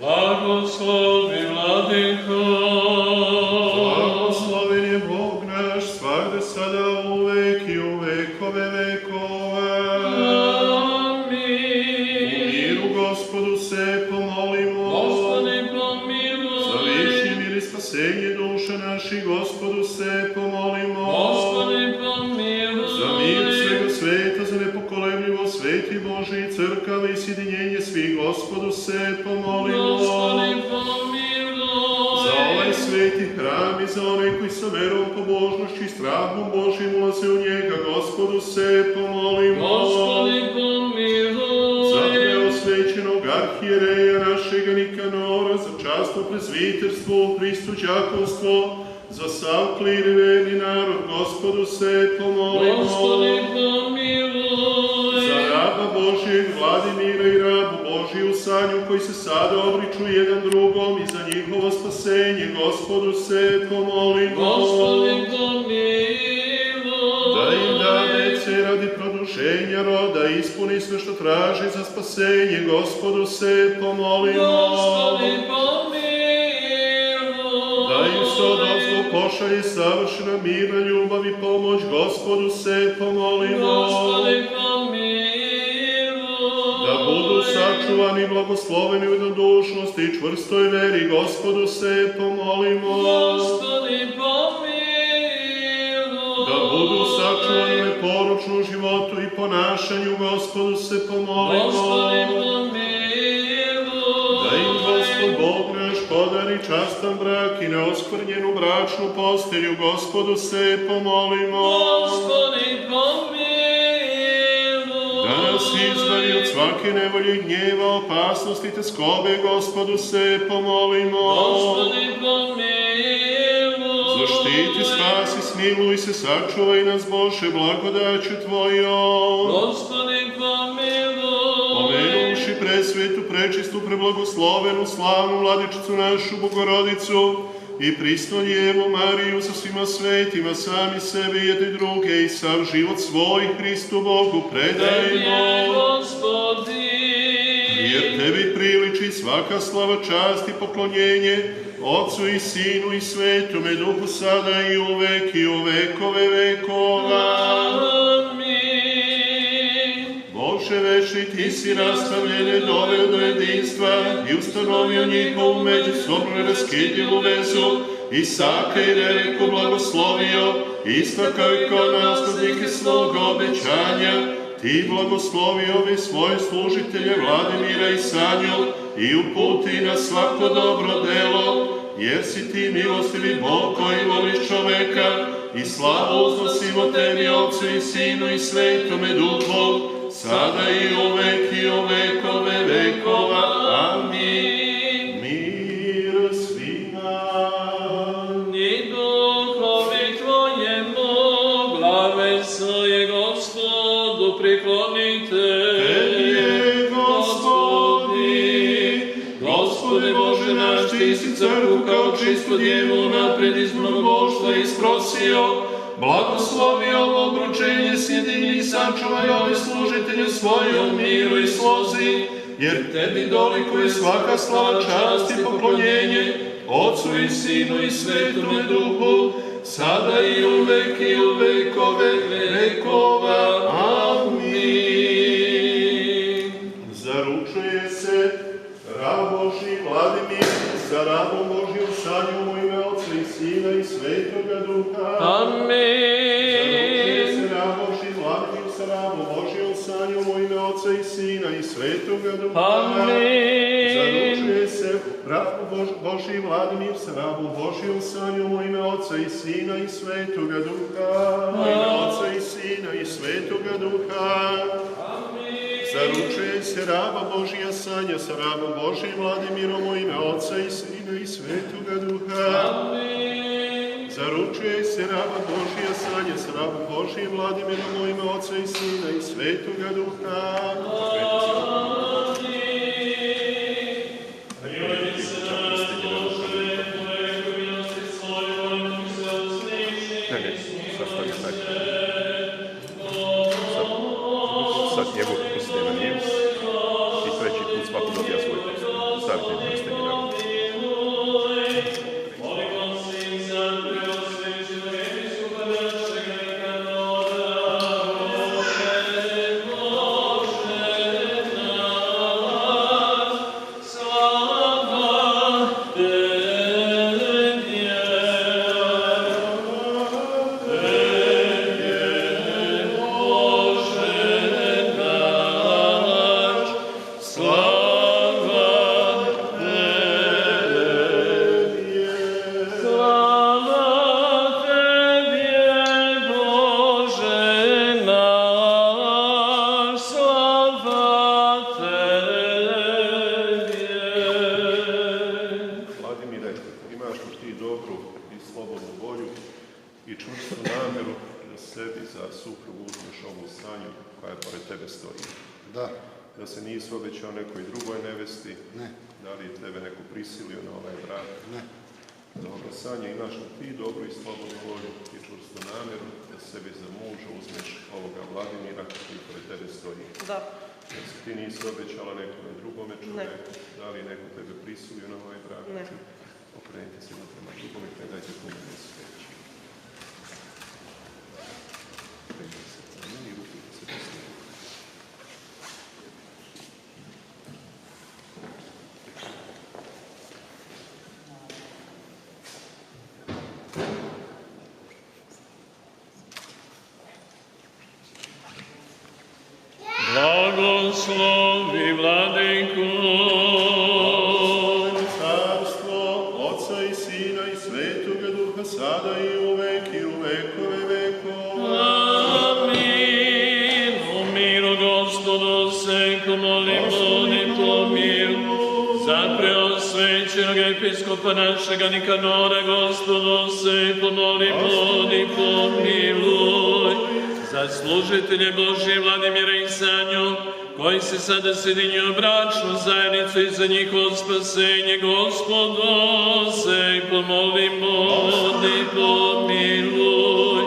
Blagoslovi, Vladiko. Blagosloven je Bog naš, svagde sada, uvek i u vekove vekove. Amin. U miru Gospodu se pomolimo. Gospodi pomiluj. Za višnji mir i spasenje duša naših Gospodu se pomolimo. Gospodi pomiluj. Za mir crkava i sjedinjenje svih, Gospodu se pomolimo. Za ovaj sveti hram i za one koji sa verom, pobožnošću i strahom Božim ulaze u njega, Gospodu se pomolimo. Za preosvećenog arhijereja našega Nikanora, za časno prezviterstvo, Hristu đakonstvo, za sav klir i verni narod, Gospodu se pomolimo. Za raba Božijeg Vladimira i rabu Božiju Sanju, koji se sada obriču jedan drugom, i za njihovo spasenje, Gospodu se pomolimo. Da im da dece radi produženja roda, ispuni sve što traži za spasenje, Gospodu se pomolimo. Da im se odozgo pošalje savršena mirna ljubav i pomoć, Gospodu se pomolimo. Da budu sačuvani, blagosloveni u jednodušnosti i čvrstoj veri, Gospodu se pomolimo. Da budu sačuvani u neporučnom životu i ponašanju, Gospodu se pomolimo. Da im Gospod Bog naš podari častan brak i neoskvrnjenu bračnu postelju, Gospodu se pomolimo. Da nas izbavi od svake nevolje i gnjeva, opasnosti te skobe, Gospodu se pomolimo. Zaštiti, spasi, smiluj se, sačuvaj nas, Bože, blagodaću Tvojom. Pomenuvši presvetu, prečistu, preblagoslovenu, slavnu Vladičicu našu Bogorodicu i prisnu Njevu Mariju sa svima svetima, sami sebe jedni druge i sav život svoj Hristu Bogu predajmo. Jer Tebi priliči svaka slava, čast i poklonjenje, Otcu i Sinu i Svetome Duhu, sada i uvek i u vekove vekova. Bože večni, Ti si rastavljene doveo do jedinstva i ustanovio njihovu međusobnu neraskidivu vezu, Isaka i Rebeku blagoslovio, isto kao i kao naslednike svog obećanja. Ti blagoslovi ove svoje služitelje Vladimira i Sanju i uputi na svako dobro delo, jer si Ti milostivi Bog koji voliš čoveka, i slavu uznosimo Tebi, Otcu i Sinu i Svetome Duhu, sada i uvek i u vekove vekova. Amin. Mir svima. I duhovi Tvojemu, glave svoje Gospodu priklonite. Tebi je, Gospodi, Gospode Bože naš, Ti si crkvu kao čistu djevu napred iz mnogoboštva isprosio, blagoslovi ovo obručenje, sjedini i sačuvaj ove služitelje svojom miru i slozi, jer Tebi dolikuje svaka slava, čast i poklonjenje, Otcu i Sinu i Svetome Duhu, sada i uvek i u vekove vekova. Amin. Zaručuje se rab Božji Vladimir sa rabom Božjom Sanjom u ime Otca i Sina i Svetoga Duha. Amin. Zaručuje se rab Božji Vladimir sa rabom Božjom Sanjom u ime Otca i Sina i Svetoga Duha. Amin. Zaručuje se rab Božji Vladimir sa rabom Božjom Sanjom u ime Otca i Sina i Svetoga Duha. U ime Otca i Sina i Svetoga Duha. Zaručuje se raba Božija Sanja sa rabom Božijim Vladimirom u ime Otca i Sina i Svetoga Duha. Zaručuje se raba Božija Sanja sa rabom Božijim Vladimirom u ime Otca i Sina i Svetoga Duha. Sad njegov prste na njemu i treći put svako dobija svoj prst. Stavite prste na njemu. Bože za suprugu uzmeš ovu Sanju koja pored tebe stoji. Da. Da se nisi obećao nekoj drugoj nevesti? Ne. Da li je tebe neko prisilio na ovaj brak? Ne. Dobro, Sanja, imaš li ti dobro i slobodnu volju i čvrstu namjeru da sebi za muža uzmeš ovoga Vladimira koji pored tebe stoji? Da. Da se ti nisi obećala nekome drugome čovjeku? Da li neko tebe prisilio na ovaj brak? Ne. Okrenite se prema drugom i predajte pomene sveći. Predajte se prema meni i rukujte se desne ruke. Blagoslovi Vladiku, carstvo Otca i Sina i Svetoga Duha, sada i uvek i u vekove vekova. Amin. U miru Gospodu se molimo, ni pomilu. Za preosvećenog episkopa našega Nikanora, Gospodu se pomolimo, ni pomiluj. Za služitelje Božije Vladimira i Sanju, koji se sada sjedinju u bračnu zajednicu i za njihovo spasenje, Gospodu se pomolimo, ni pomiluj.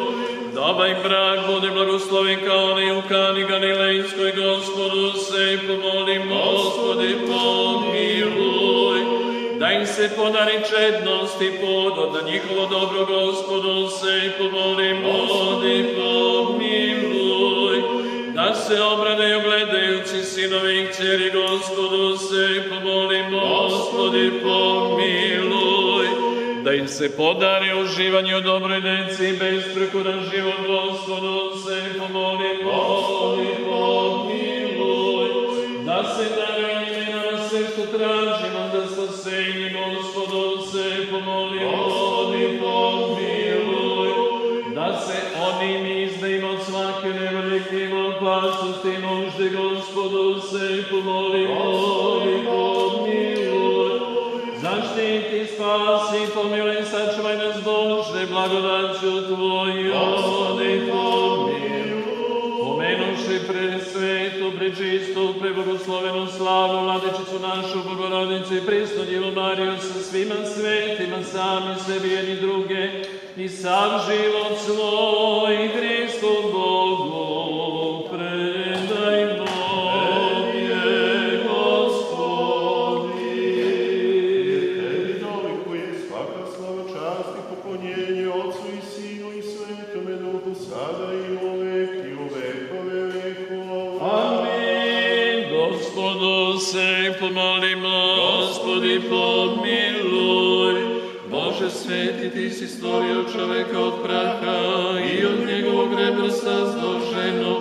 Da ovaj brak bude blagosloven kao onaj u Kani Galilejskoj, Gospodu se pomolimo, Gospodi pomiluj. Da im se podari čednost i podod na njihovo dobro, Gospodu se pomolimo, ni pomiluj. Da se obradaju gledajući sinovi i kćeri, Gospodu se pomolimo, Gospodi pomiluj. Da im se podari uživanje u dobroj deci i besprekuran život, Gospodu se pomolimo, Gospodi pomiluj. Da se daruje njima na sve što tražimo, da spasenje, Gospodu se pomolimo, Gospodi pomiluj. Da se onim izdajimo od svake nevolje, krivo, opasnosti i nužde, Gospodu se pomolimo, Gospodi pomiluj. Zaštiti, spasi, pomiluj, sačuvaj nas, Bože, blagodaću Tvoju, Gospodi pomiluj. Pomenuši presvetu, prečistu, prebogoslovenu, slavnu Vladičicu našu, Bogorodicu i prisnu Djevu Mariju sa svima svetima, sami sebi jedni druge, i sav život svoj Hristu Bogu predajmo je, Gospodi. Tebi dolikuje svaka slava, čast i poklonjenje Otcu i Sinu i Svetome Duhu, sada i uvek i u vekove vekova. Amin. Gospodu se pomolimo, Gospodi pomiluj. Bože sveti, ti si stvorio čoveka od praha i od njegovog rebra sazdao ženu,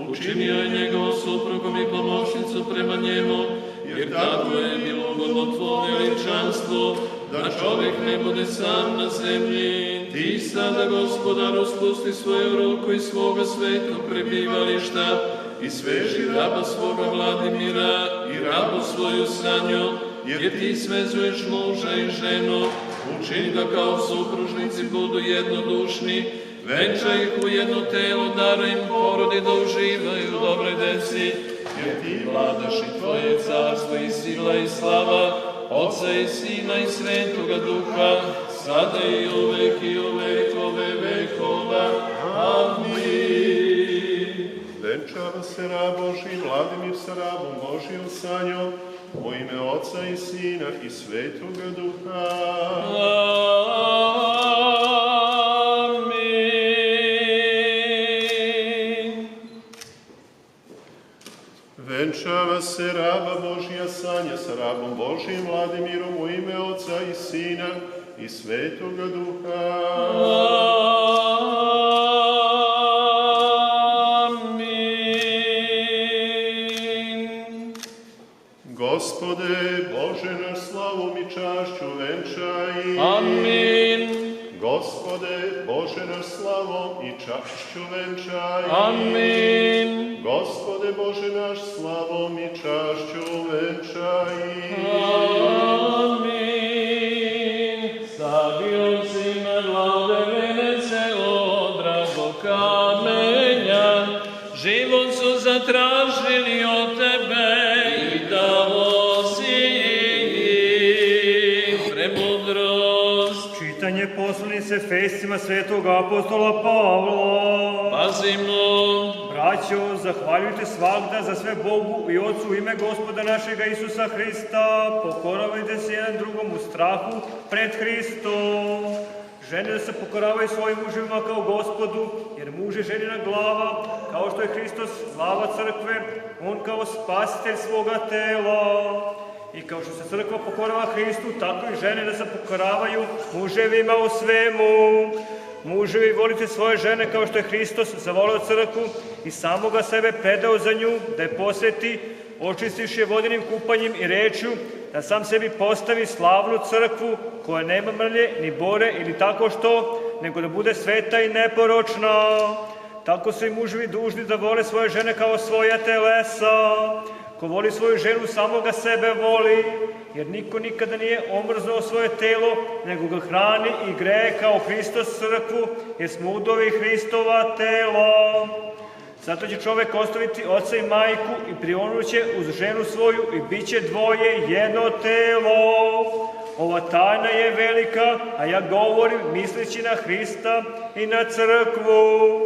učinio je njegovom suprugom i pomoćnicu prema njemu, jer tako je bilo ugodno Tvoje veličanstvo, da čovek ne bude sam na zemlji. Ti sada, Gospodaru, spusti svoju ruku iz svoga svetog prebivališta i sveži raba svoga Vladimira i rabu svoju Sanju, jer ti svezuješ muža i ženu, učini da kao supružnici budu jednodušni, venčaj ih u jedno telo, daraj im porodi da uživaju u dobroj deci, jer ti vladaš i Tvoje carstvo i sila i slava, Otca i Sina i Svetoga Duha, sada i uvek i u vekove vekova. Amin. Venčava se rab Božji Vladimir sa rabom Božjom Sanjom, u ime Otca i Sina i Svetoga Duha. Amin. Venčava se raba Božja Sanja sa rabom Božjim Vladimirom, u ime Otca i Sina i Svetoga Duha. Gospode, Bože naš, slavom i čašću venčaj. Amin. Gospode, Bože naš, slavom i čašću venčaj. Amin. Gospode, Bože naš, slavom i čašću venčaj. Amin. Stavio si me vlade venece od drago kamen. zatražili od tebe i dao si im premudrost. Čitanje poslanice Efescima svetog apostola Pavla. Pazimo. Braćo, zahvaljujte svagda za sve Bogu i Otcu u ime Gospoda našega Isusa Hrista. Pokoravajte se jedan drugom u strahu pred Hristom. Žene da se pokoravaju svojim muževima kao Gospodu, jer muž je ženina glava, kao što je Hristos glava crkve, on kao spasitelj svoga tela. I kao što se crkva pokorava Hristu, tako i žene da se pokoravaju muževima u svemu. Muževi, volite svoje žene kao što je Hristos zavoleo crkvu i samoga sebe predao za nju, da je posveti, očistivši je vodenim kupanjem i rečju, da sam sebi postavi slavnu crkvu koja nema mrlje ni bore ili tako što, nego da bude sveta i neporočna. Tako su i muževi dužni da vole svoje žene kao svoja telesa. Ko voli svoju ženu, samoga sebe voli, jer niko nikada nije omrznuo svoje telo, nego ga hrani i greje kao Hristos crkvu, jer smo udovi Hristova tela. Zato će čovek ostaviti oca i majku i prionuće uz ženu svoju i bit će dvoje jedno telo. Ova tajna je velika, a ja govorim misleći na Hrista i na crkvu.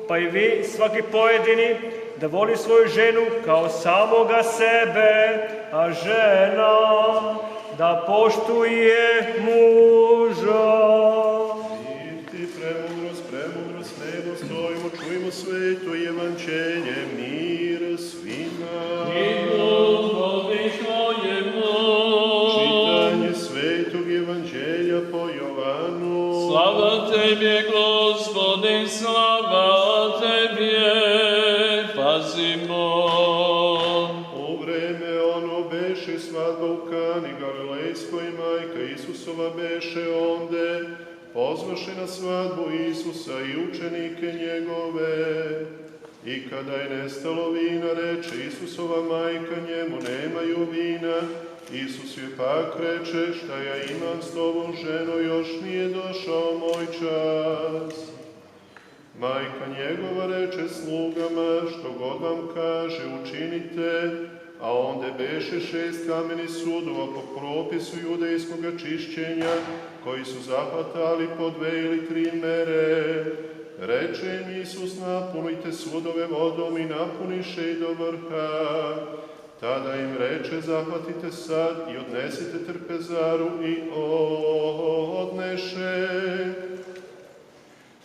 Pa i vi, svaki pojedini, da voli svoju ženu kao samoga sebe, a žena da poštuje muža. Ti premudrost, nebo stojimo, čujmo sveto evanđelje, mir svima. I Gospodi tvojemu. Čitanje svetog evanđelja po Jovanu. Slava Tebe, Gospodi, slava Tebe. Pazimo. U vreme ono beše svadba u Kani Galilejskoj, majka Isusova beše onde, pozvaše na svadbu Isusa i učenike njegove. I kada je nestalo vina, reče Isusova majka njemu, nemaju vina. Isus je pak reče, šta ja imam s tobom, ženo, još nije došao moj čas. Majka njegova reče slugama, što god vam kaže, učinite, a onda beše 6 kamenih sudova po propisu judejskoga čišćenja, koji su zahvatali po 2 ili 3 mere. Reče im Isus, napunite sudove vodom i napuniše i do vrha. Tada im reče, zahvatite sad i odnesite trpezaru i odneše.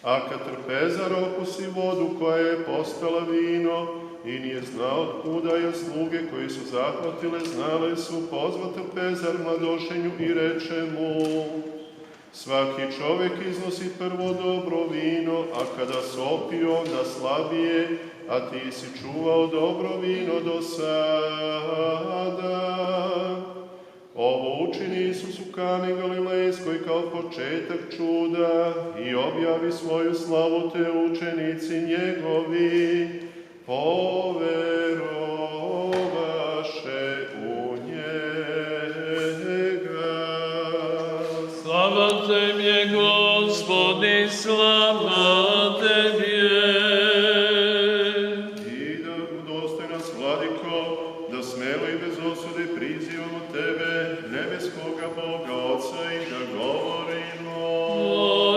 A kad trpezar okusi vodu koja je postala vino i nije znao otkuda je, sluge koji su zahvatile znale su, pozva trpezar mladošenju i reče mu, svaki čovek iznosi prvo dobro vino, a kada se opio onda slabije, a ti si čuvao dobro vino do sada. Ovo učini Isus u Kani Galilejskoj kao početak čuda i objavi svoju slavu, te učenici njegovi poverovaše u njega. Slava Tebi, Gospodi, slava Tebi. I da udostoji nas, Vladiko, da smelo i bez osude prizivamo Tebe, nebeskoga Boga, Otca, i da govorimo.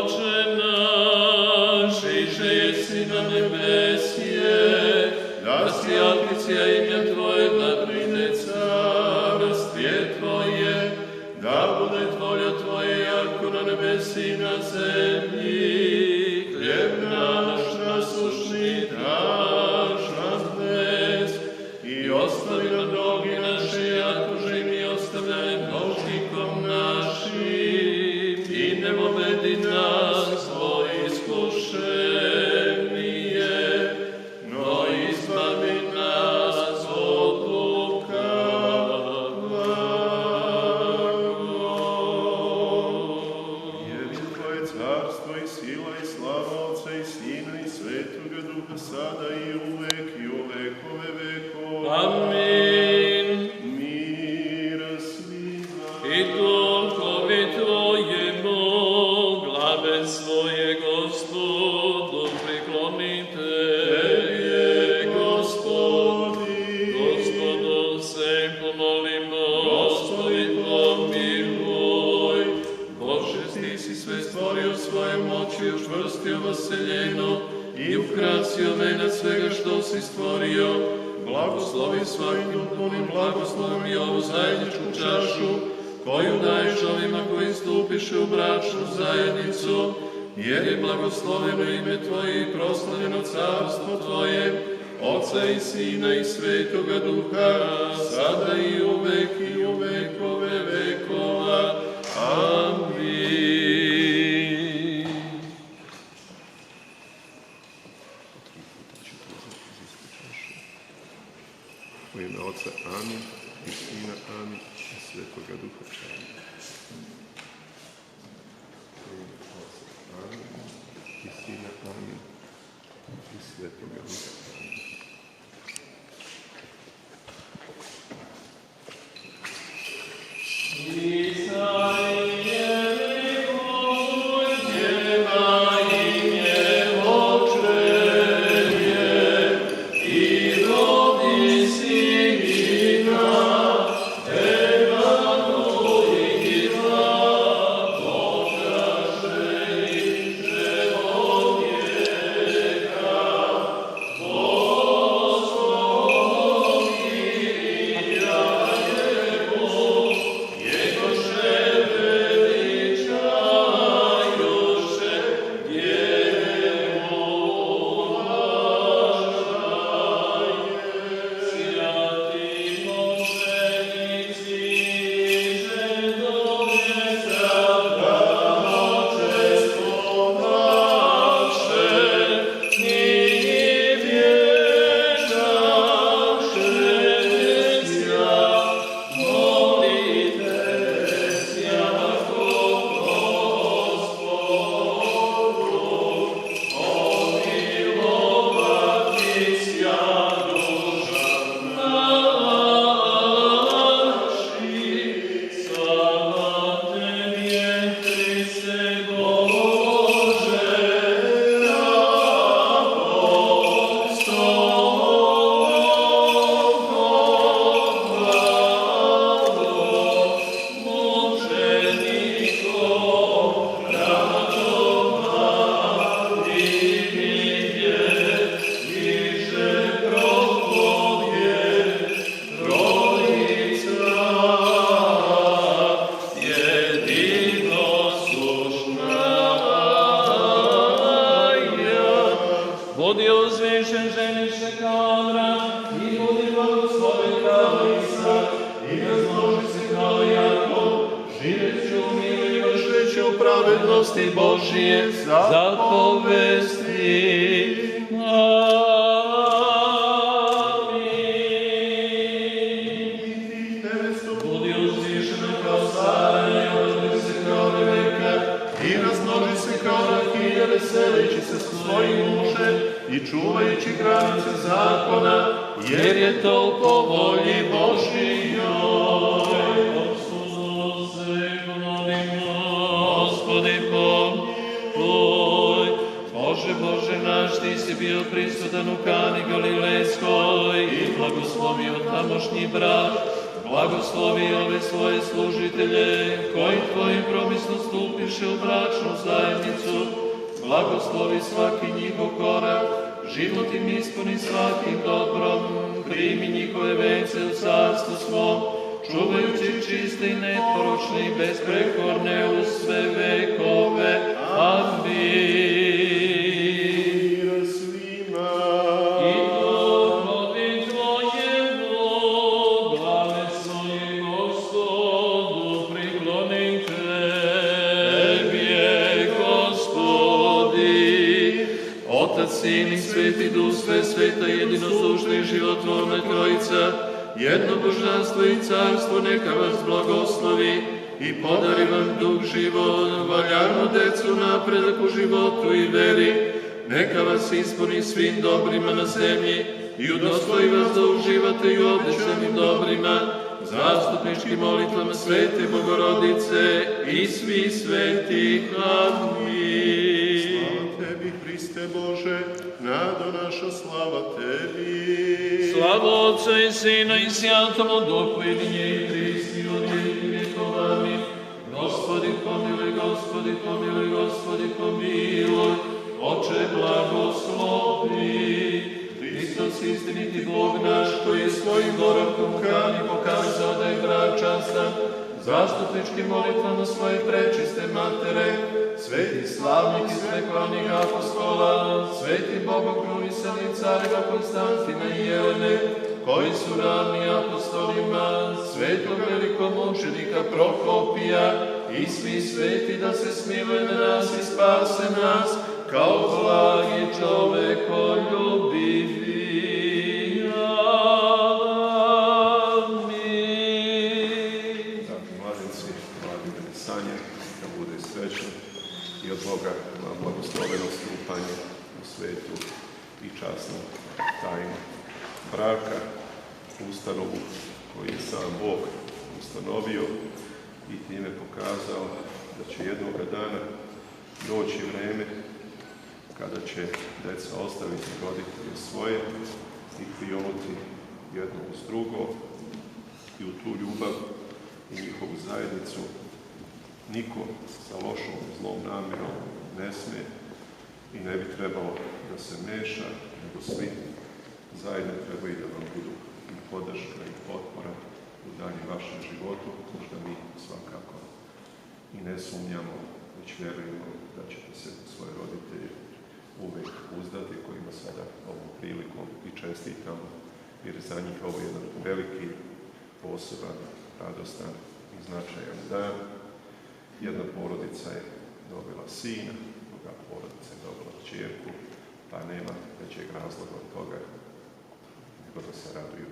Oče naš, iže jesi na nebesije, da si aklicija imja Tvoje, da pride carstje Tvoje, da bude volja Tvoja, jako na nebesi i na zemlji. Hljeb naš nasušni daš nam dnes i ostavi nam drogi naše, jako že mi ostavljaj dužnikom našim, i ne vovedi nas u iskušenje, no izbavi nas od lukavog. Jer Tvoje carstvo i sila i slava Otca i Sina i Svetoga Duha, sada i uvek i u vekove vekova. Amin. Mir svima. I duhovi Tvojemu, glave svoje Gospodu priklonite. Tebi je Gospod ukrasi venec svega što si stvorio, blagoslovi svakim punim blagoslovom i ovu zajedničku čašu, koju daješ ovima koji stupiše u bračnu zajednicu, jer je blagosloveno ime Tvoje i proslavljeno carstvo Tvoje, Oca i Sina i Svetoga Duha, sada i u vekove vekova. Amin. U ime Oca, amin, i Sina, amin, i Svetoga Duha, amin. U ime Oca, amin, i Sina, amin, i Svetoga Duha, amin. pravednosti Božije zapovesti. Amin. Budi uzvišena kao stara i održi se kao reveka i razmnoži se kao rakija, veseleći se sa svojim mužem i čuvajući granice zakona, jer je to po volji Božijoj. Bože naš, Ti si bio prisutan u Kani Galilejskoj i blagoslovio tamošnji brak, blagoslovi ove svoje služitelje, koji Tvojim promisno stupiše u bračnu zajednicu, blagoslovi svaki njihov korak, život im ispuni svakim dobrom, primi njihove vence u carstvu svom, čuvajući čiste i neporočne i besprekorne u sve vekove. Amin. Sin i Sveti Duh, sve sveta, jedinosušna i životvorna Trojica, jedno božanstvo i carstvo, neka vas blagoslovi i podari vam duh život, valjanu decu, napredak u životu i veri, neka vas ispuni svim dobrima na zemlji i udostoji vas da uživate i obećanim dobrima, zastupničkim molitvama Svete Bogorodice i svih svetih. Amin. Tebi, Hriste Bože, nado naša slava Tebi. Slava Otca i Sina i Svjatomu Duhu i nje i Hristi od vijeka vjekova. Amin. Gospodi pomiluj, Gospodi pomiluj, Gospodi pomiluj, Oče blagoslovi. istiniti Bog naš, koji je svojim boravkom u hrani pokazao da je brak častan, zastupničkim molitvama svoje prečiste matere, sveti slavnik iz preklavnih apostola, sveti Bogom krunisani careva Konstantina i Jelene, koji su ravni apostolima, svetog velikomučenika Prokopija i svi sveti, da se smiluje na nas i spase nas, kao blagi čovekoljubivi. Amin. Dakle, mladenci, mladine sanje, da bude srećno i od Boga vam blagosloveno stupanje u svetu i časnu tajnu braka, ustanovu koju je sam Bog ustanovio i time pokazao da će jednoga dana doći vreme kada će deca ostaviti roditelje svoje i prionuti jedno uz drugo i u tu ljubav i njihovu zajednicu niko sa lošom zlom namjerom ne sme i ne bi trebalo da se meša, nego svi zajedno trebaju da vam budu i podrška i potpora u daljem vašem životu, možda mi svakako i ne sumnjamo, već vjerujemo da ćete se svoje roditelje uvek uzdati, kojima sada ovom prilikom i čestitamo, jer za njih ovo je jedan veliki, poseban, radostan i značajan dan. Jedna porodica je dobila sina, druga porodica je dobila kćerku, pa nema većeg razloga od toga nego da se raduju.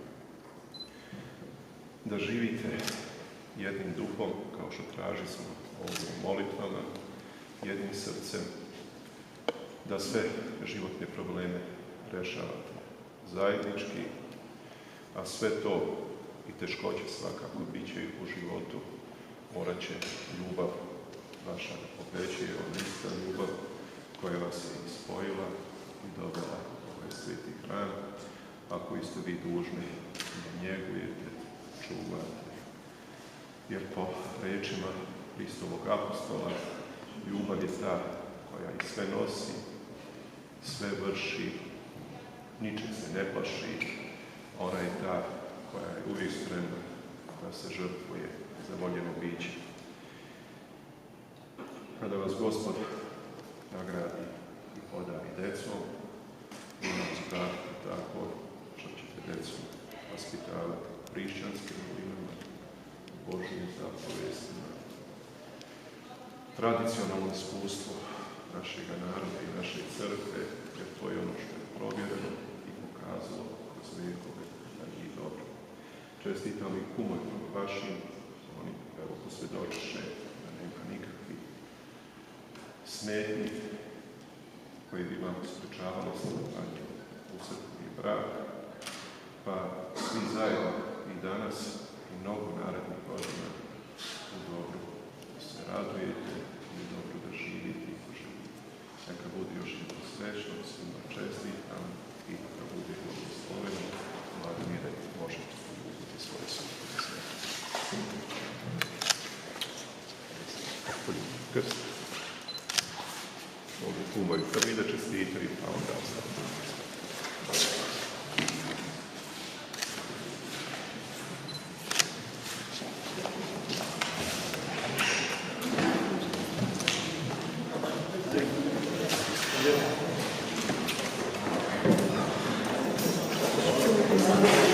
Da živite jednim duhom, kao što traži smo ovim molitvama, jednim srcem, da sve životne probleme rešavate zajednički, a sve to i teškoće svakako bit će u životu, morat će ljubav vaša obećuje, ona ista ljubav koja vas je spojila i dovela ovaj sveti hram, a koji ste vi dužni da njegujete, čuvate. Jer po rečima Hristovog apostola, ljubav je ta koja i sve nosi, sve vrši, ničeg se ne plaši, ona je ta koja je uvijek spremna da se žrtvuje za voljeno biće. Kada vas Gospod nagradi i podari decom, vi nas pratite tako što ćete decu vaspitavati hrišćanskim novinama, Božjim zapovestima, tradicionalno iskustvo našeg naroda i naše crkve, jer to je ono što je provjereno i pokazalo kroz vijekove da nije dobro. Čestitam i kumovima vašim, oni evo posvjedočiše da nema nikakvih smetnji koji bi vam sprečavalo stvaranje u crkvi brak, pa svi zajedno i danas i mnogo narednih godina u dobru da se radujete i u dobru da živite i poživite. Neka bude još jedno srećno, svima čestitam i da bude blagosloveno. Vladimire, možete uzeti svoje suprotne sve. Krst. Mogu kumovi prvi da čestitaju, pa onda ostalo. Thank you.